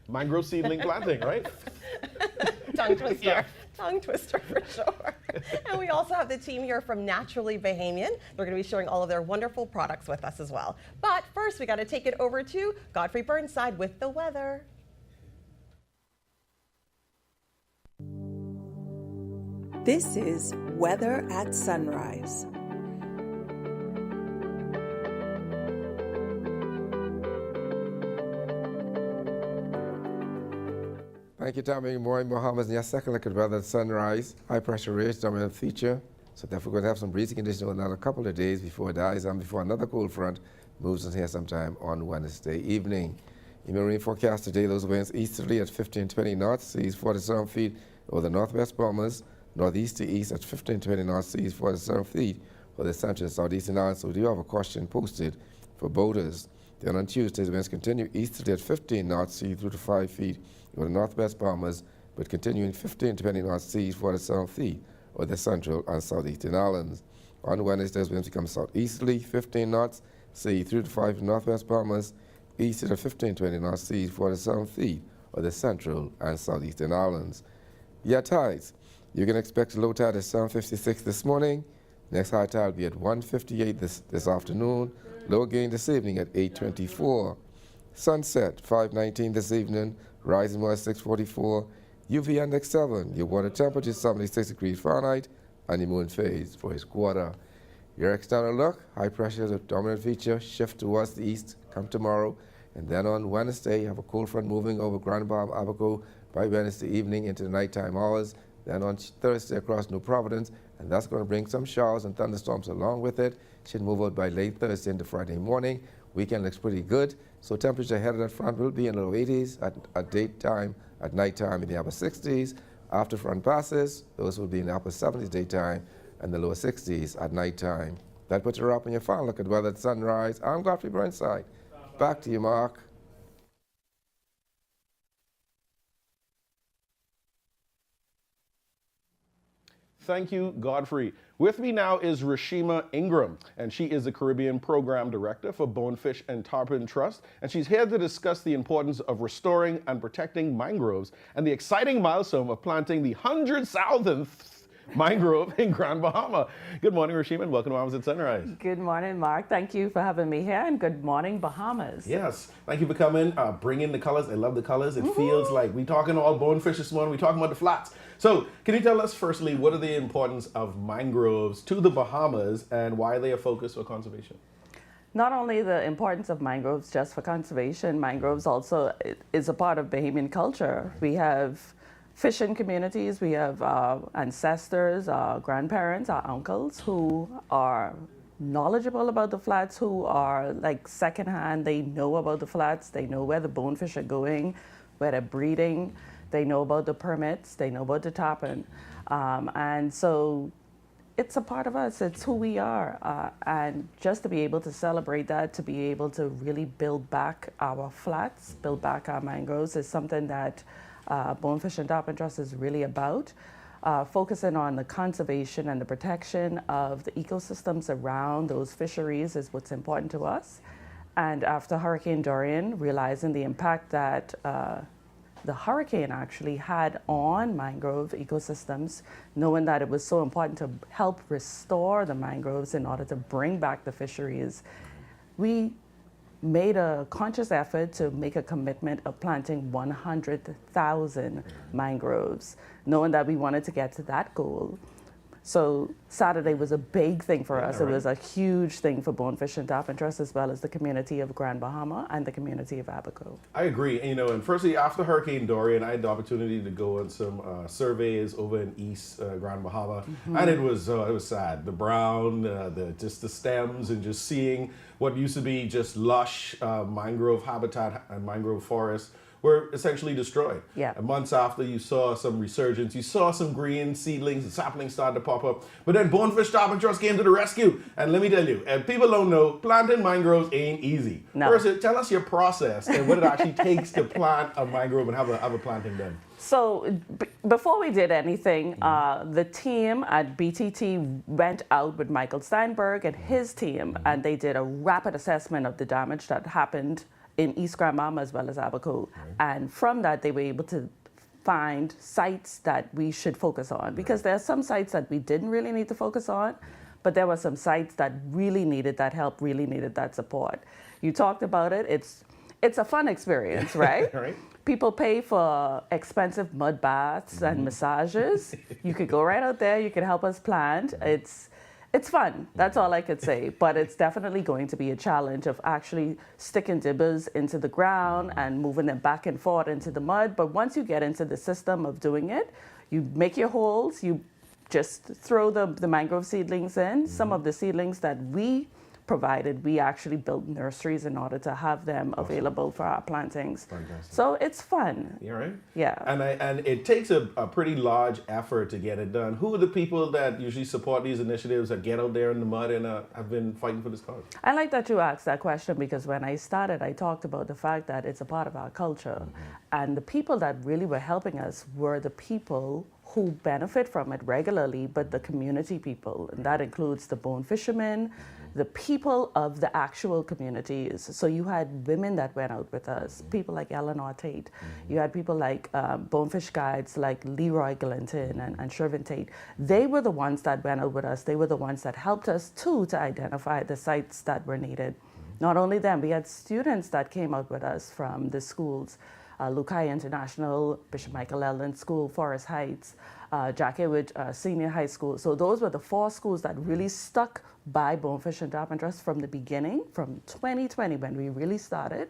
mangrove seedling planting, right? Tongue twister. Tongue twister for sure. And we also have the team here from Naturally Bahamian. They're going to be sharing all of their wonderful products with us as well. But first, we got to take it over to Godfrey Burnside with the weather. This is Weather at Sunrise. Thank you, Tommy. Good morning, Bahamas. And your second look at weather at sunrise. High pressure ridge, dominant feature. So therefore, we're going to have some breezy conditions over another couple of days before it dies and before another cold front moves in here sometime on Wednesday evening. In the marine forecast today, those winds easterly at 15-20 knots, seas 47 feet over the northwest Bahamas, northeast to east at 15-20 knots, seas 47 feet over the central and southeastern islands. So we do have a caution posted for boaters. Then on Tuesday, the winds continue easterly at 15 knots, seas 3 to 5 feet over the northwest Bahamas, but continuing 15-20 knots, seas 47 feet over the central and southeastern islands. On Wednesday, the winds become southeasterly, 15 knots, seas 3 to 5 in northwest Bahamas, east at 15-20 knots, seas 47 feet over the central and southeastern islands. Yeah, tides. You can expect a low tide at 7:56 this morning. Next high tide will be at 1:58 this afternoon. Low again this evening at 8:24. Sunset 5:19 this evening. Rising more at 6:44. UV index 7. Your water temperature is 76 degrees Fahrenheit, and the moon phase for its quarter. Your external look: high pressure is a dominant feature. Shift towards the east come tomorrow, and then on Wednesday you have a cold front moving over Grand Bahama Abaco by Wednesday evening into the nighttime hours. Then on Thursday across New Providence, and that's going to bring some showers and thunderstorms along with it. Should move out by late Thursday into Friday morning. Weekend looks pretty good. So temperature ahead of that front will be in the low 80s at daytime, at nighttime in the upper 60s. After front passes, those will be in the upper 70s daytime and the lower 60s at nighttime. That puts you up on your final look at weather at sunrise. I'm Godfrey Burnside. Back to you, Mark. Thank you, Godfrey. With me now is Rashima Ingram, and she is the Caribbean Program Director for Bonefish and Tarpon Trust, and she's here to discuss the importance of restoring and protecting mangroves and the exciting milestone of planting the 100,000th mangrove in Grand Bahama. Good morning, Rashima, and welcome to Bahamas at Sunrise. Good morning, Mark. Thank you for having me here, and good morning, Bahamas. Yes, thank you for coming, bringing the colors. I love the colors. It feels like we're talking all bonefish this morning. We're talking about the flats. So, can you tell us firstly, what are the importance of mangroves to the Bahamas and why they are focused for conservation? Not only the importance of mangroves just for conservation, mangroves also is a part of Bahamian culture. We have fishing communities, we have ancestors, our grandparents, our uncles who are knowledgeable about the flats, who are like secondhand. They know about the flats, they know where the bonefish are going, where they're breeding. They know about the permits, they know about the tarpon. And so it's a part of us, it's who we are. And just to be able to celebrate that, to be able to really build back our flats, build back our mangroves is something that Bonefish and Tarpon Trust is really about. Focusing on the conservation and the protection of the ecosystems around those fisheries is what's important to us. And after Hurricane Dorian, realizing the impact that the hurricane actually had on mangrove ecosystems, knowing that it was so important to help restore the mangroves in order to bring back the fisheries, we made a conscious effort to make a commitment of planting 100,000 mangroves, knowing that we wanted to get to that goal. So Saturday was a big thing for us. It was a huge thing for Bonefish and Tarpon Trust, as well as the community of Grand Bahama and the community of Abaco. I agree. And firstly, after Hurricane Dorian, I had the opportunity to go on some surveys over in East Grand Bahama, and it was sad. The brown, just the stems, and just seeing what used to be just lush mangrove habitat and mangrove forests were essentially destroyed. Yeah. And months after, you saw some resurgence. You saw some green seedlings and saplings started to pop up. But then Bonefish Tarpon Trust came to the rescue. And let me tell you, and people don't know, planting mangroves ain't easy. No. First, tell us your process and what it actually takes to plant a mangrove and have a planting done. So before we did anything, the team at BTT went out with Michael Steinberg and his team, and they did a rapid assessment of the damage that happened in East Grand Bahama as well as Abaco. And from that, they were able to find sites that we should focus on, because there are some sites that we didn't really need to focus on, but there were some sites that really needed that help, really needed that support. You talked about it. It's a fun experience, right? Right. People pay for expensive mud baths and massages. You could go right out there. You could help us plant. It's fun. That's all I could say. But it's definitely going to be a challenge of actually sticking dibbers into the ground and moving them back and forth into the mud. But once you get into the system of doing it, you make your holes, you just throw the mangrove seedlings in. Some of the seedlings that we provided, we actually built nurseries in order to have them available for our plantings. Fantastic. So it's fun. Yeah, right? Yeah. And it takes a pretty large effort to get it done. Who are the people that usually support these initiatives that get out there in the mud and have been fighting for this cause? I like that you asked that question because when I started, I talked about the fact that it's a part of our culture. And the people that really were helping us were the people who benefit from it regularly, but the community people. And that includes the bone fishermen, the people of the actual communities. So you had women that went out with us, people like Eleanor Tate. You had people like bonefish guides like Leroy Glinton and Shervin Tate. They were the ones that went out with us. They were the ones that helped us too to identify the sites that were needed. Not only them, we had students that came out with us from the schools. Lukai International, Bishop Michael Ellen School, Forest Heights, Jack Edward Senior High School. So those were the 4 schools that really stuck by Bonefish and Tarpon Trust from the beginning, from 2020 when we really started,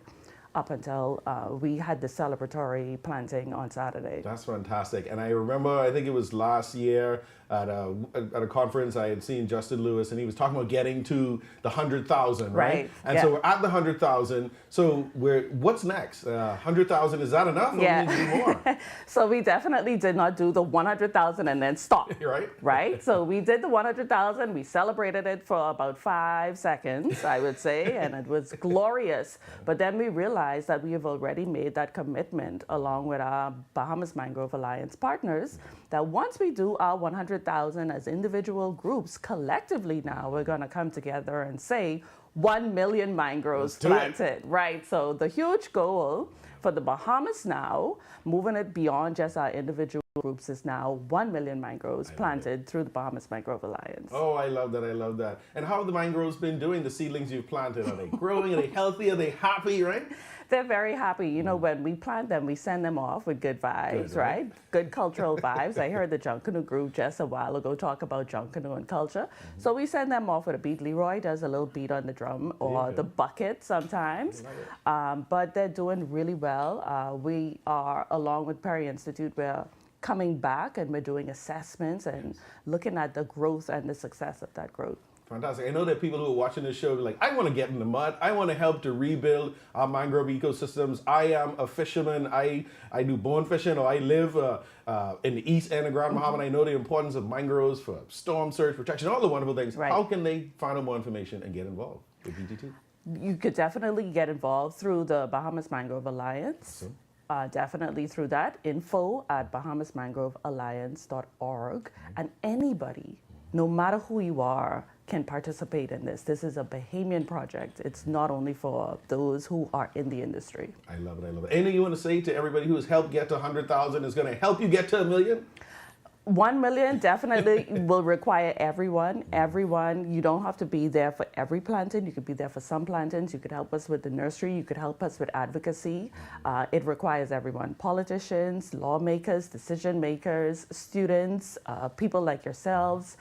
up until we had the celebratory planting on Saturday. That's fantastic. And I remember, I think it was last year at a conference, I had seen Justin Lewis, and he was talking about getting to the 100,000, right? And so we're at the 100,000. So what's next? 100,000, is that enough? Or Yeah. we need to do more? So we definitely did not do the 100,000 and then stop. Right? Right? So we did the 100,000. We celebrated it for about 5 seconds, I would say, and it was glorious. But then we realized that we have already made that commitment along with our Bahamas Mangrove Alliance partners that once we do our 100,000 as individual groups, collectively now we're going to come together and say 1 million mangroves planted. Right. So the huge goal for the Bahamas now, moving it beyond just our individual groups, is now 1 million mangroves planted through the Bahamas Mangrove Alliance. Oh, I love that. I love that. And how have the mangroves been doing, the seedlings you've planted? Are they growing? Are they healthy? Are they happy, right? They're very happy. You know, when we plant them, we send them off with good vibes, right? Good cultural vibes. I heard the Junkanoo group just a while ago talk about Junkanoo and culture. So we send them off with a beat. Leroy does a little beat on the drum or the bucket sometimes. But they're doing really well. We are, along with Perry Institute, we're coming back and we're doing assessments and looking at the growth and the success of that growth. Fantastic. I know that people who are watching this show are like, I want to get in the mud. I want to help to rebuild our mangrove ecosystems. I am a fisherman. I do bone fishing, or I live in the east end of Grand Bahama. I know the importance of mangroves for storm surge protection, all the wonderful things. Right. How can they find out more information and get involved with BTT? You could definitely get involved through the Bahamas Mangrove Alliance. Definitely through that. Info at bahamasmangrovealliance.org. And anybody, no matter who you are, can participate in this. This is a Bahamian project. It's not only for those who are in the industry. I love it. I love it. Anything you want to say to everybody who has helped get to 100,000 is going to help you get to 1 million? 1 million definitely will require everyone. Everyone, you don't have to be there for every planting. You could be there for some plantings. You could help us with the nursery. You could help us with advocacy. It requires everyone. Politicians, lawmakers, decision makers, students, people like yourselves,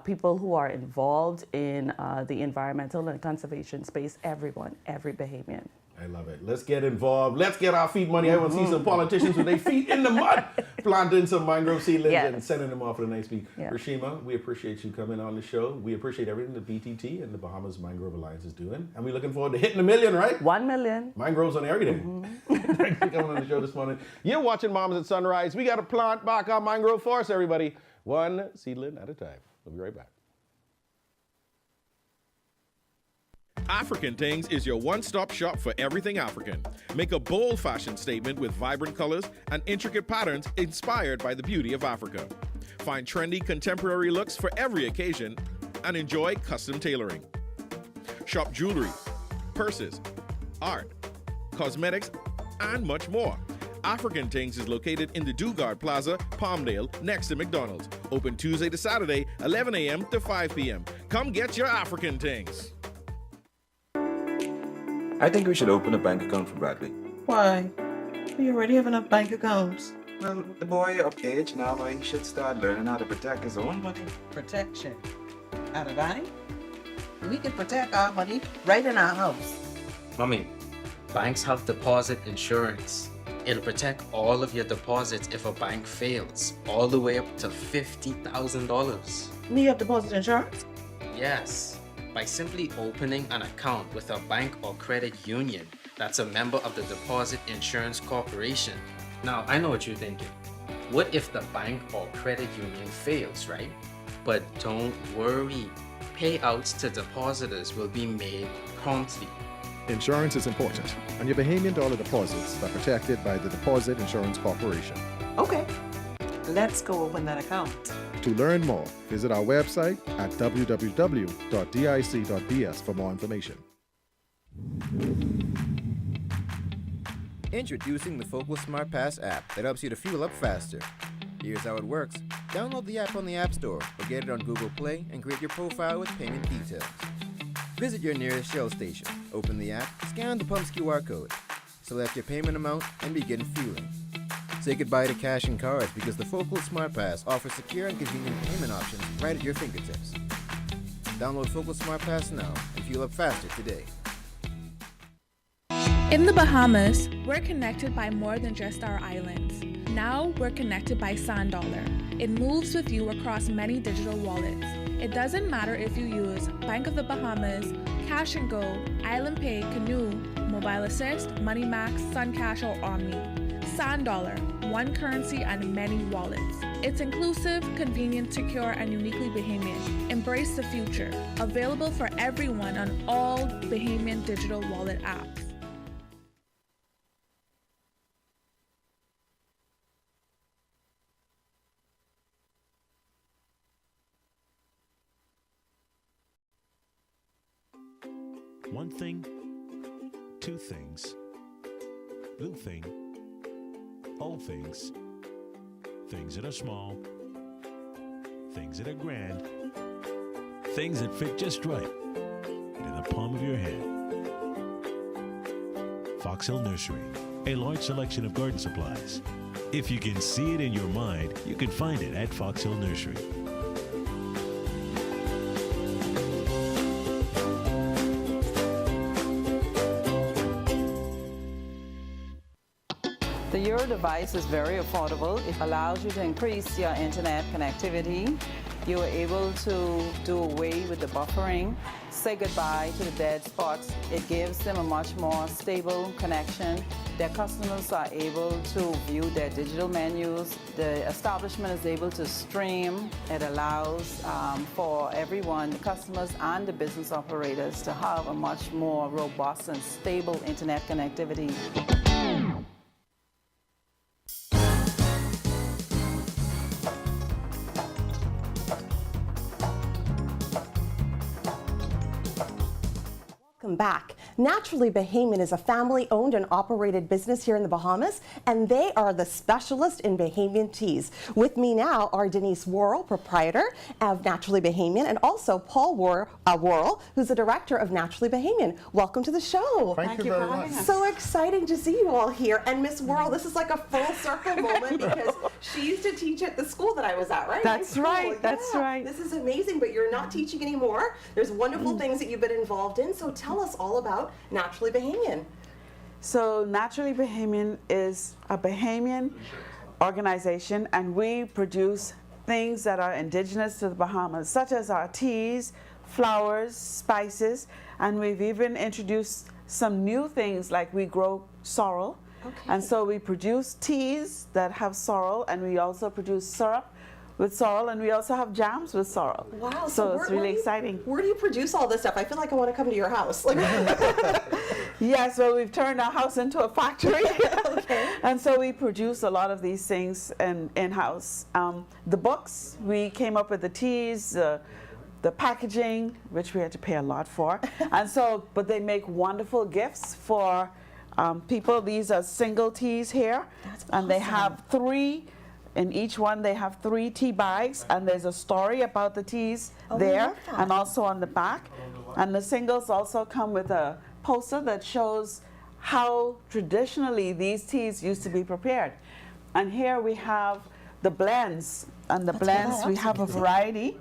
people who are involved in the environmental and conservation space, everyone, every Bahamian. I love it. Let's get involved. Let's get our feet money. I want to see some politicians with their feet in the mud, planting some mangrove seedlings and sending them off with a nice beat. Rashima, we appreciate you coming on the show. We appreciate everything that BTT and the Bahamas Mangrove Alliance is doing. And we're looking forward to hitting 1 million, right? 1 million. Mangroves on every day. Thanks for coming on the show this morning. You're watching Mamas at Sunrise. We got to plant back our mangrove forest, everybody. One seedling at a time. We'll be right back. African Things is your one-stop shop for everything African. Make a bold fashion statement with vibrant colors and intricate patterns inspired by the beauty of Africa. Find trendy contemporary looks for every occasion and enjoy custom tailoring. Shop jewelry, purses, art, cosmetics, and much more. African Things is located in the Dugard Plaza, Palmdale, next to McDonald's. Open Tuesday to Saturday, 11 a.m. to 5 p.m. Come get your African Things. I think we should open a bank account for Bradley. Why? We already have enough bank accounts. Well, the boy up age now, he should start learning how to protect his own money. Protection. at a bank, we can protect our money right in our house. Mommy, banks have deposit insurance. It'll protect all of your deposits if a bank fails, all the way up to $50,000. We have deposit insurance? Yes, by simply opening an account with a bank or credit union that's a member of the Deposit Insurance Corporation. Now, I know what you're thinking. What if the bank or credit union fails, right? But don't worry. Payouts to depositors will be made promptly. Insurance is important, and your Bahamian dollar deposits are protected by the Deposit Insurance Corporation. Okay, let's go open that account. To learn more, visit our website at www.dic.bs for more information. Introducing the Focal Smart Pass app that helps you to fuel up faster. Here's how it works. Download the app on the App Store or get it on Google Play and create your profile with payment details. Visit your nearest Shell station, open the app, scan the pump's QR code, select your payment amount, and begin fueling. Say goodbye to cash and cards because the Focal Smart Pass offers secure and convenient payment options right at your fingertips. Download Focal Smart Pass now and fuel up faster today. In the Bahamas, we're connected by more than just our islands. Now we're connected by SandDollar. It moves with you across many digital wallets. It doesn't matter if you use Bank of the Bahamas, Cash and Go, Island Pay, Canoe, Mobile Assist, MoneyMax, SunCash, or Omni. SandDollar, one currency and many wallets. It's inclusive, convenient, secure, and uniquely Bahamian. Embrace the future. Available for everyone on all Bahamian digital wallet apps. One thing, two things, blue thing, old things, things that are small, things that are grand, things that fit just right in the palm of your hand. Fox Hill Nursery, a large selection of garden supplies. If you can see it in your mind, you can find it at Fox Hill Nursery. The Euro device is very affordable. It allows you to increase your internet connectivity. You are able to do away with the buffering, say goodbye to the dead spots. It gives them a much more stable connection. Their customers are able to view their digital menus. The establishment is able to stream. It allows for everyone, the customers and the business operators, to have a much more robust and stable internet connectivity. Welcome back. Naturally Bahamian is a family-owned and operated business here in the Bahamas, and they are the specialist in Bahamian teas. With me now are Denise Worrell, proprietor of Naturally Bahamian, and also Paul Worrell, who's the director of Naturally Bahamian. Welcome to the show. Thank you very much. So exciting to see you all here. And Miss Worrell, this is like a full circle moment because she used to teach at the school that I was at, right? That's right. That's Yeah. right. This is amazing, but you're not teaching anymore. There's wonderful things that you've been involved in. So tell us all about Naturally Bahamian. So Naturally Bahamian is a Bahamian organization, and we produce things that are indigenous to the Bahamas, such as our teas, flowers, spices, and we've even introduced some new things like we grow sorrel. Okay. And so we produce teas that have sorrel, and we also produce syrup with sorrel, and we also have jams with sorrel. Wow. So it's really exciting. Where do you produce all this stuff? I feel like I want to come to your house. Yes, well, we've turned our house into a factory. Okay. And so we produce a lot of these things in-house. The books, we came up with the teas, the packaging, which we had to pay a lot for. And so, but they make wonderful gifts for people. These are single teas here. That's and they awesome. have 3. In each one, they have 3 tea bags, and there's a story about the teas there, and also on the back. And the singles also come with a poster that shows how traditionally these teas used to be prepared. And here we have the blends, and the blends, we have a variety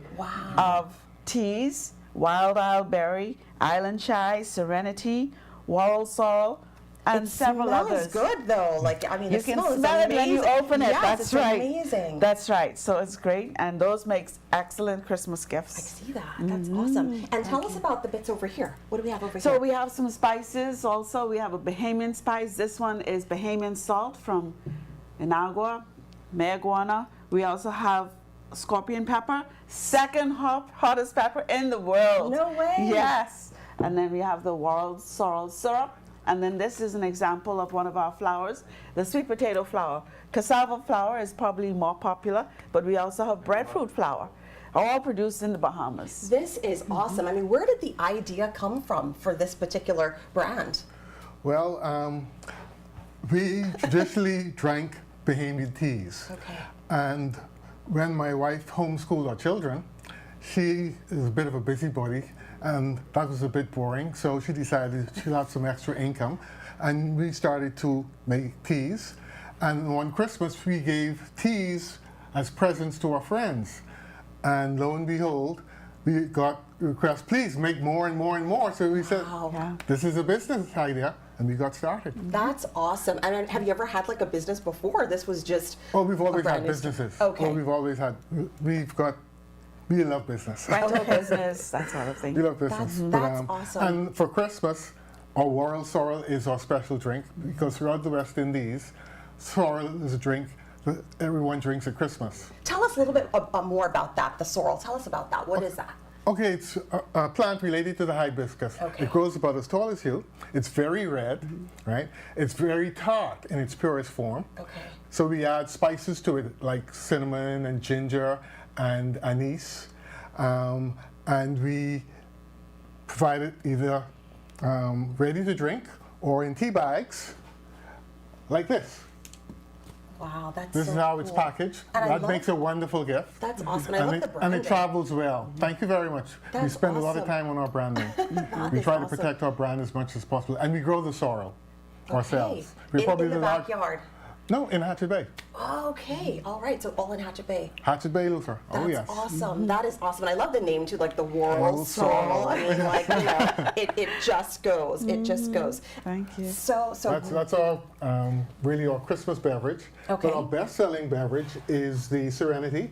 of teas, wild berry, island chai, serenity, whorl sorrel, and several others. It smells good though. Like, I mean, You the can smell is smell it when you amazing. open it. Yes, That's it's right. amazing. That's right. So it's great, and those makes excellent Christmas gifts. I see that. That's awesome. And tell us about the bits over here. What do we have over So here? we have some spices also. We have a Bahamian spice. This one is Bahamian salt from Inagua, Mayaguana. We also have scorpion pepper, second hottest pepper in the world. No way. Yes. And then we have the wild sorrel syrup. And then this is an example of one of our flours, the sweet potato flour. Cassava flour is probably more popular, but we also have breadfruit flour, all produced in the Bahamas. This is awesome. I mean, where did the idea come from for this particular brand? Well, we traditionally drank Bahamian teas. Okay. And when my wife homeschooled our children, she is a bit of a busybody, and that was a bit boring, so she decided she'll have some extra income, and we started to make teas. And one Christmas, we gave teas as presents to our friends. And lo and behold, we got requests, please make more and more and more. So we said, this is a business idea, and we got started. That's awesome. And have you ever had like a business before? This was just Oh, we've always a brand had new businesses. Okay. Oh, we love business. Rental business, that sort of thing. We love business. That's awesome. And for Christmas, our whorl sorrel is our special drink, because throughout the West Indies, sorrel is a drink that everyone drinks at Christmas. Tell us a little bit more about that, the sorrel. Tell us about that. What is that? Okay, it's a plant related to the hibiscus. Okay. It grows about as tall as you. It's very red, right? It's very tart in its purest form. Okay. So we add spices to it, like cinnamon and ginger and anise. And we provide it either ready to drink or in tea bags, like this. Wow, that's This so is how it's cool. packaged. And I that love- makes a wonderful gift. That's awesome. I And love it, the and branding. it travels well. Thank you very much. We That's spend a lot of awesome. time on our branding. That We is try to awesome. protect our brand as much as possible. And we grow the sorrel ourselves. We're in probably the large- backyard. No, in Hatchet Bay. Okay, all right, so all in Hatchet Bay. Hatchet Bay, Luther. That's Oh, yes. awesome. That is awesome. And I love the name too, like the whorl Whorl sorrel. sorrel. I mean, like, you know, it just goes. It just goes. Thank you. So That's our really our Christmas beverage. Okay. But our best-selling beverage is the Serenity.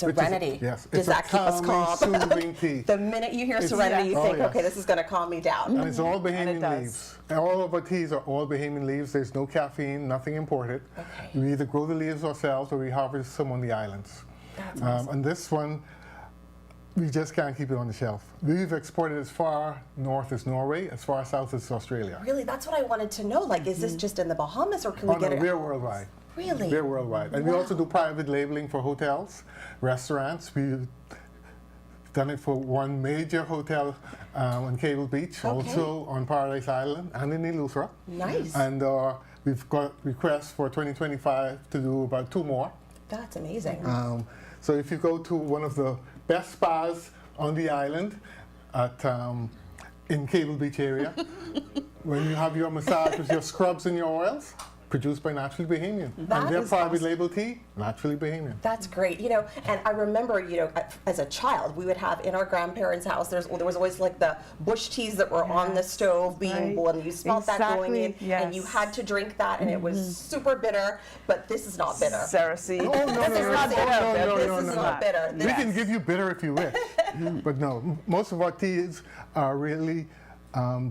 which is- Serenity. yes. Does it's a that keep us calming, calm? soothing tea. The minute you hear It's- Serenity, you Oh, think, yes. okay, this is going to calm me down. And it's all it Bahamian does. leaves. And all of our teas are all Bahamian leaves. There's no caffeine, nothing imported. Okay. We either grow the leaves ourselves or we harvest some on the islands. That's awesome. And this one, we just can't keep it on the shelf. We've exported as far north as Norway, as far south as Australia. Really, that's what I wanted to know. Like, is this just in the Bahamas, or can Oh, we get no, it? we're worldwide. Really? We're worldwide. And we also do private labeling for hotels, restaurants. We've done it for one major hotel on Cable Beach, also on Paradise Island and in Eleuthera. Nice. And we've got requests for 2025 to do about 2 more. That's amazing. So if you go to one of the best spas on the island at in Cable Beach area, when you have your massage with your scrubs and your oils, produced by Naturally Bahamian. That And their is private awesome. label tea, Naturally Bahamian. That's great, you know. And I remember, you know, as a child, we would have in our grandparents' house. There was always like the bush teas that were on the stove being right. boiled, and you smelled that going in, Exactly, and you yes. had to drink that, and it was super bitter. But this is not bitter. Cersei. Oh, no, This is not bitter. This is not bitter. We can give you bitter if you wish. But no, most of our teas are really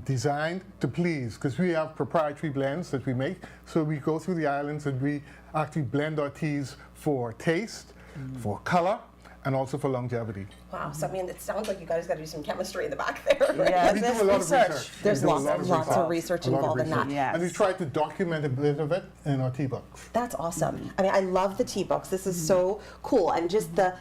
designed to please, because we have proprietary blends that we make. So we go through the islands and we actually blend our teas for taste, for color, and also for longevity. Wow. So I mean, it sounds like you guys got to do some chemistry in the back there. Right? Yeah, We do a lot of research. There's We do a lots lot of research A lot of involved in that. research. Yes. And we try to document a bit of it in our tea books. That's awesome. I mean, I love the tea books. This is so cool, and just the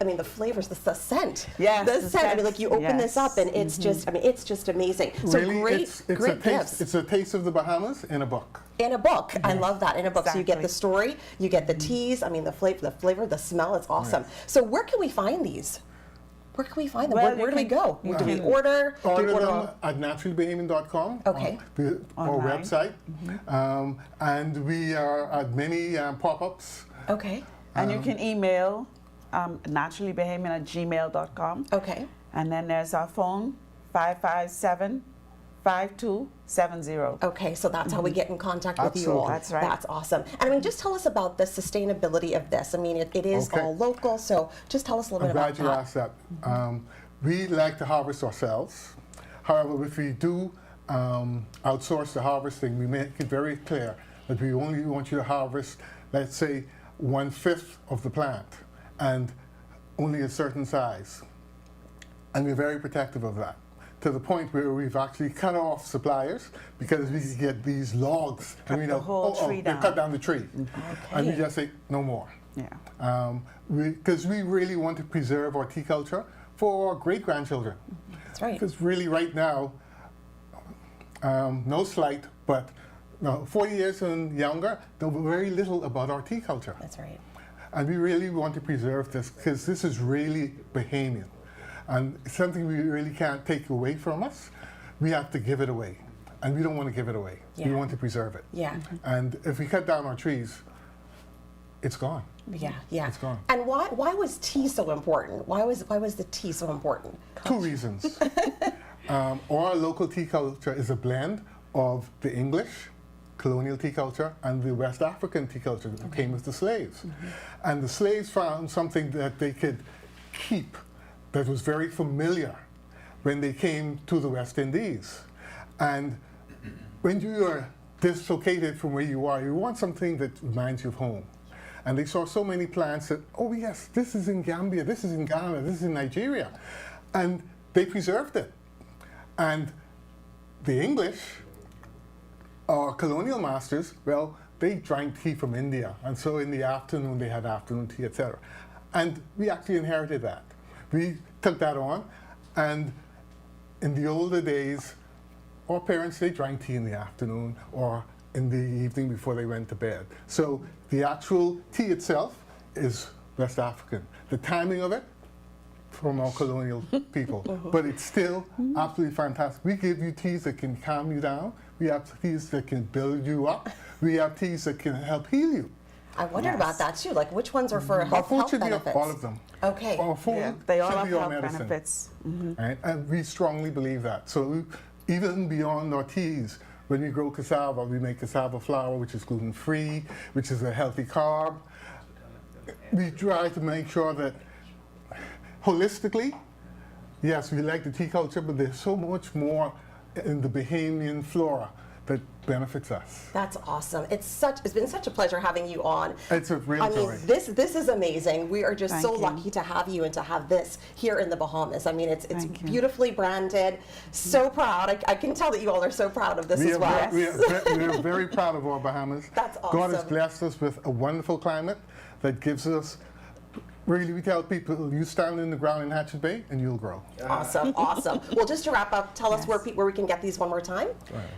I mean, the flavors, the scent. Yes, the the scent. I mean, scent, like you open this up, and it's just, I mean, it's just amazing. So Really, great, it's great a taste. gifts It's a taste of the Bahamas in a book. in a book. I love that, in a book. So you get the Exactly. story, you get the teas. I mean, the flavor, the smell. It's awesome. So where can we find these? Where can we find them? Well, Where do you we can- go? you Do we can order? Do we Order order them at naturallybahamian.com. Okay. Our Online. website. And we are at many pop-ups. Okay. And you can email naturallybahamian@gmail.com. Okay. And then there's our phone, 557-5270. Okay, so that's how we get in contact with you all. That's right. That's awesome. And I mean, just tell us about the sustainability of this. I mean, it is all local, so just tell us a little bit about I'm glad you asked that. We like to harvest ourselves. However, if we do outsource the harvesting, we make it very clear that we only want you to harvest, let's say, 1/5 of the plant and only a certain size. And we're very protective of that, to the point where we've actually cut off suppliers because we get these logs and we know, tree they cut down the tree. And we just say, no more. Yeah. Because we really want to preserve our tea culture for our great-grandchildren. That's right. Because really right now, no slight, but 40 years and younger know very little about our tea culture. That's right. And we really want to preserve this because this is really Bahamian. And it's something we really can't take away from us. We have to give it away. And we don't want to give it away. Yeah. We want to preserve it. Yeah. And if we cut down our trees, it's gone. Yeah, yeah. It's gone. And why was tea so important? Why was the tea so important? 2 reasons. Our local tea culture is a blend of the English colonial tea culture and the West African tea culture that came with the slaves. And the slaves found something that they could keep that was very familiar when they came to the West Indies. And when you are dislocated from where you want something that reminds you of home. And they saw so many plants that, oh yes, this is in Gambia, this is in Ghana, this is in Nigeria. And they preserved it. And the English, our colonial masters, well, they drank tea from India. And so in the afternoon, they had afternoon tea, etc. And we actually inherited that. We took that on, and in the older days, our parents, they drank tea in the afternoon or in the evening before they went to bed. So the actual tea itself is West African. The timing of it, from our colonial people. But it's still absolutely fantastic. We give you teas that can calm you down. We have teas that can build you up. We have teas that can help heal you. I wondered about that too. Like, which ones are for health benefits? All of them. Okay. Our food they all should have be our health medicine. benefits. Right? And we strongly believe that. So even beyond our teas, when we grow cassava, we make cassava flour, which is gluten-free, which is a healthy carb. We try to make sure that holistically, yes, we like the tea culture, but there's so much more in the Bahamian flora that benefits us. That's awesome. It's been such a pleasure having you on. It's a real joy. I mean, this is amazing. We are just Thank so you. lucky to have you and to have this here in the Bahamas. I mean, it's beautifully branded. So proud. I can tell that you all are so proud of this as well. We are very proud of our Bahamas. That's awesome. God has blessed us with a wonderful climate that gives us. Really, we tell people, you stand in the ground in Hatchet Bay and you'll grow. Awesome, awesome. Well, just to wrap up, tell us where we can get these one more time.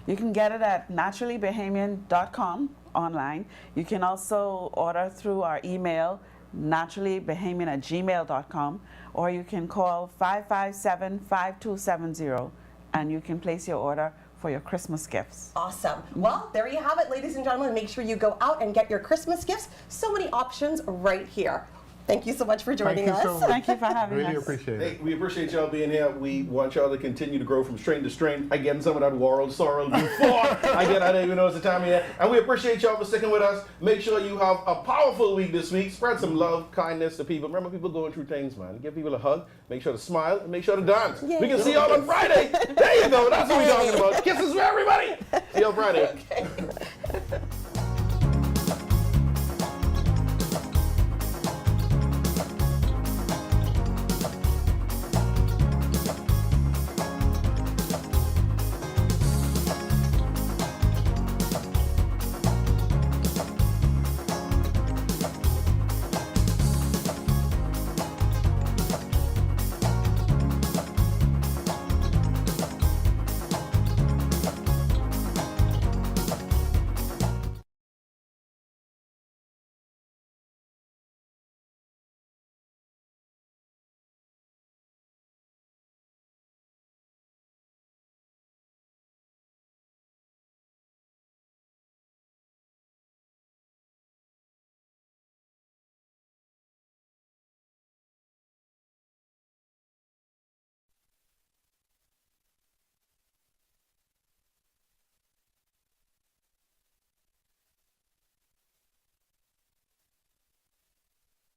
You can get it at naturallybahamian.com online. You can also order through our email, naturallybahamian@gmail.com, or you can call 557-5270, and you can place your order for your Christmas gifts. Awesome. Well, there you have it, ladies and gentlemen. Make sure you go out and get your Christmas gifts. So many options right here. Thank you so much for joining us. Thank you so much. Thank you for having us. Really appreciate it. Hey, we appreciate y'all being here. We want y'all to continue to grow from strain to strain. I get some of that world sorrel before I don't even know it's the time of year. And we appreciate y'all for sticking with us. Make sure you have a powerful week this week. Spread some love, kindness to people. Remember, people going through things, man. Give people a hug. Make sure to smile and make sure to dance. Yay. We can see y'all on Friday. There you go. That's what we're talking about. Kisses for everybody. See you on Friday. Okay.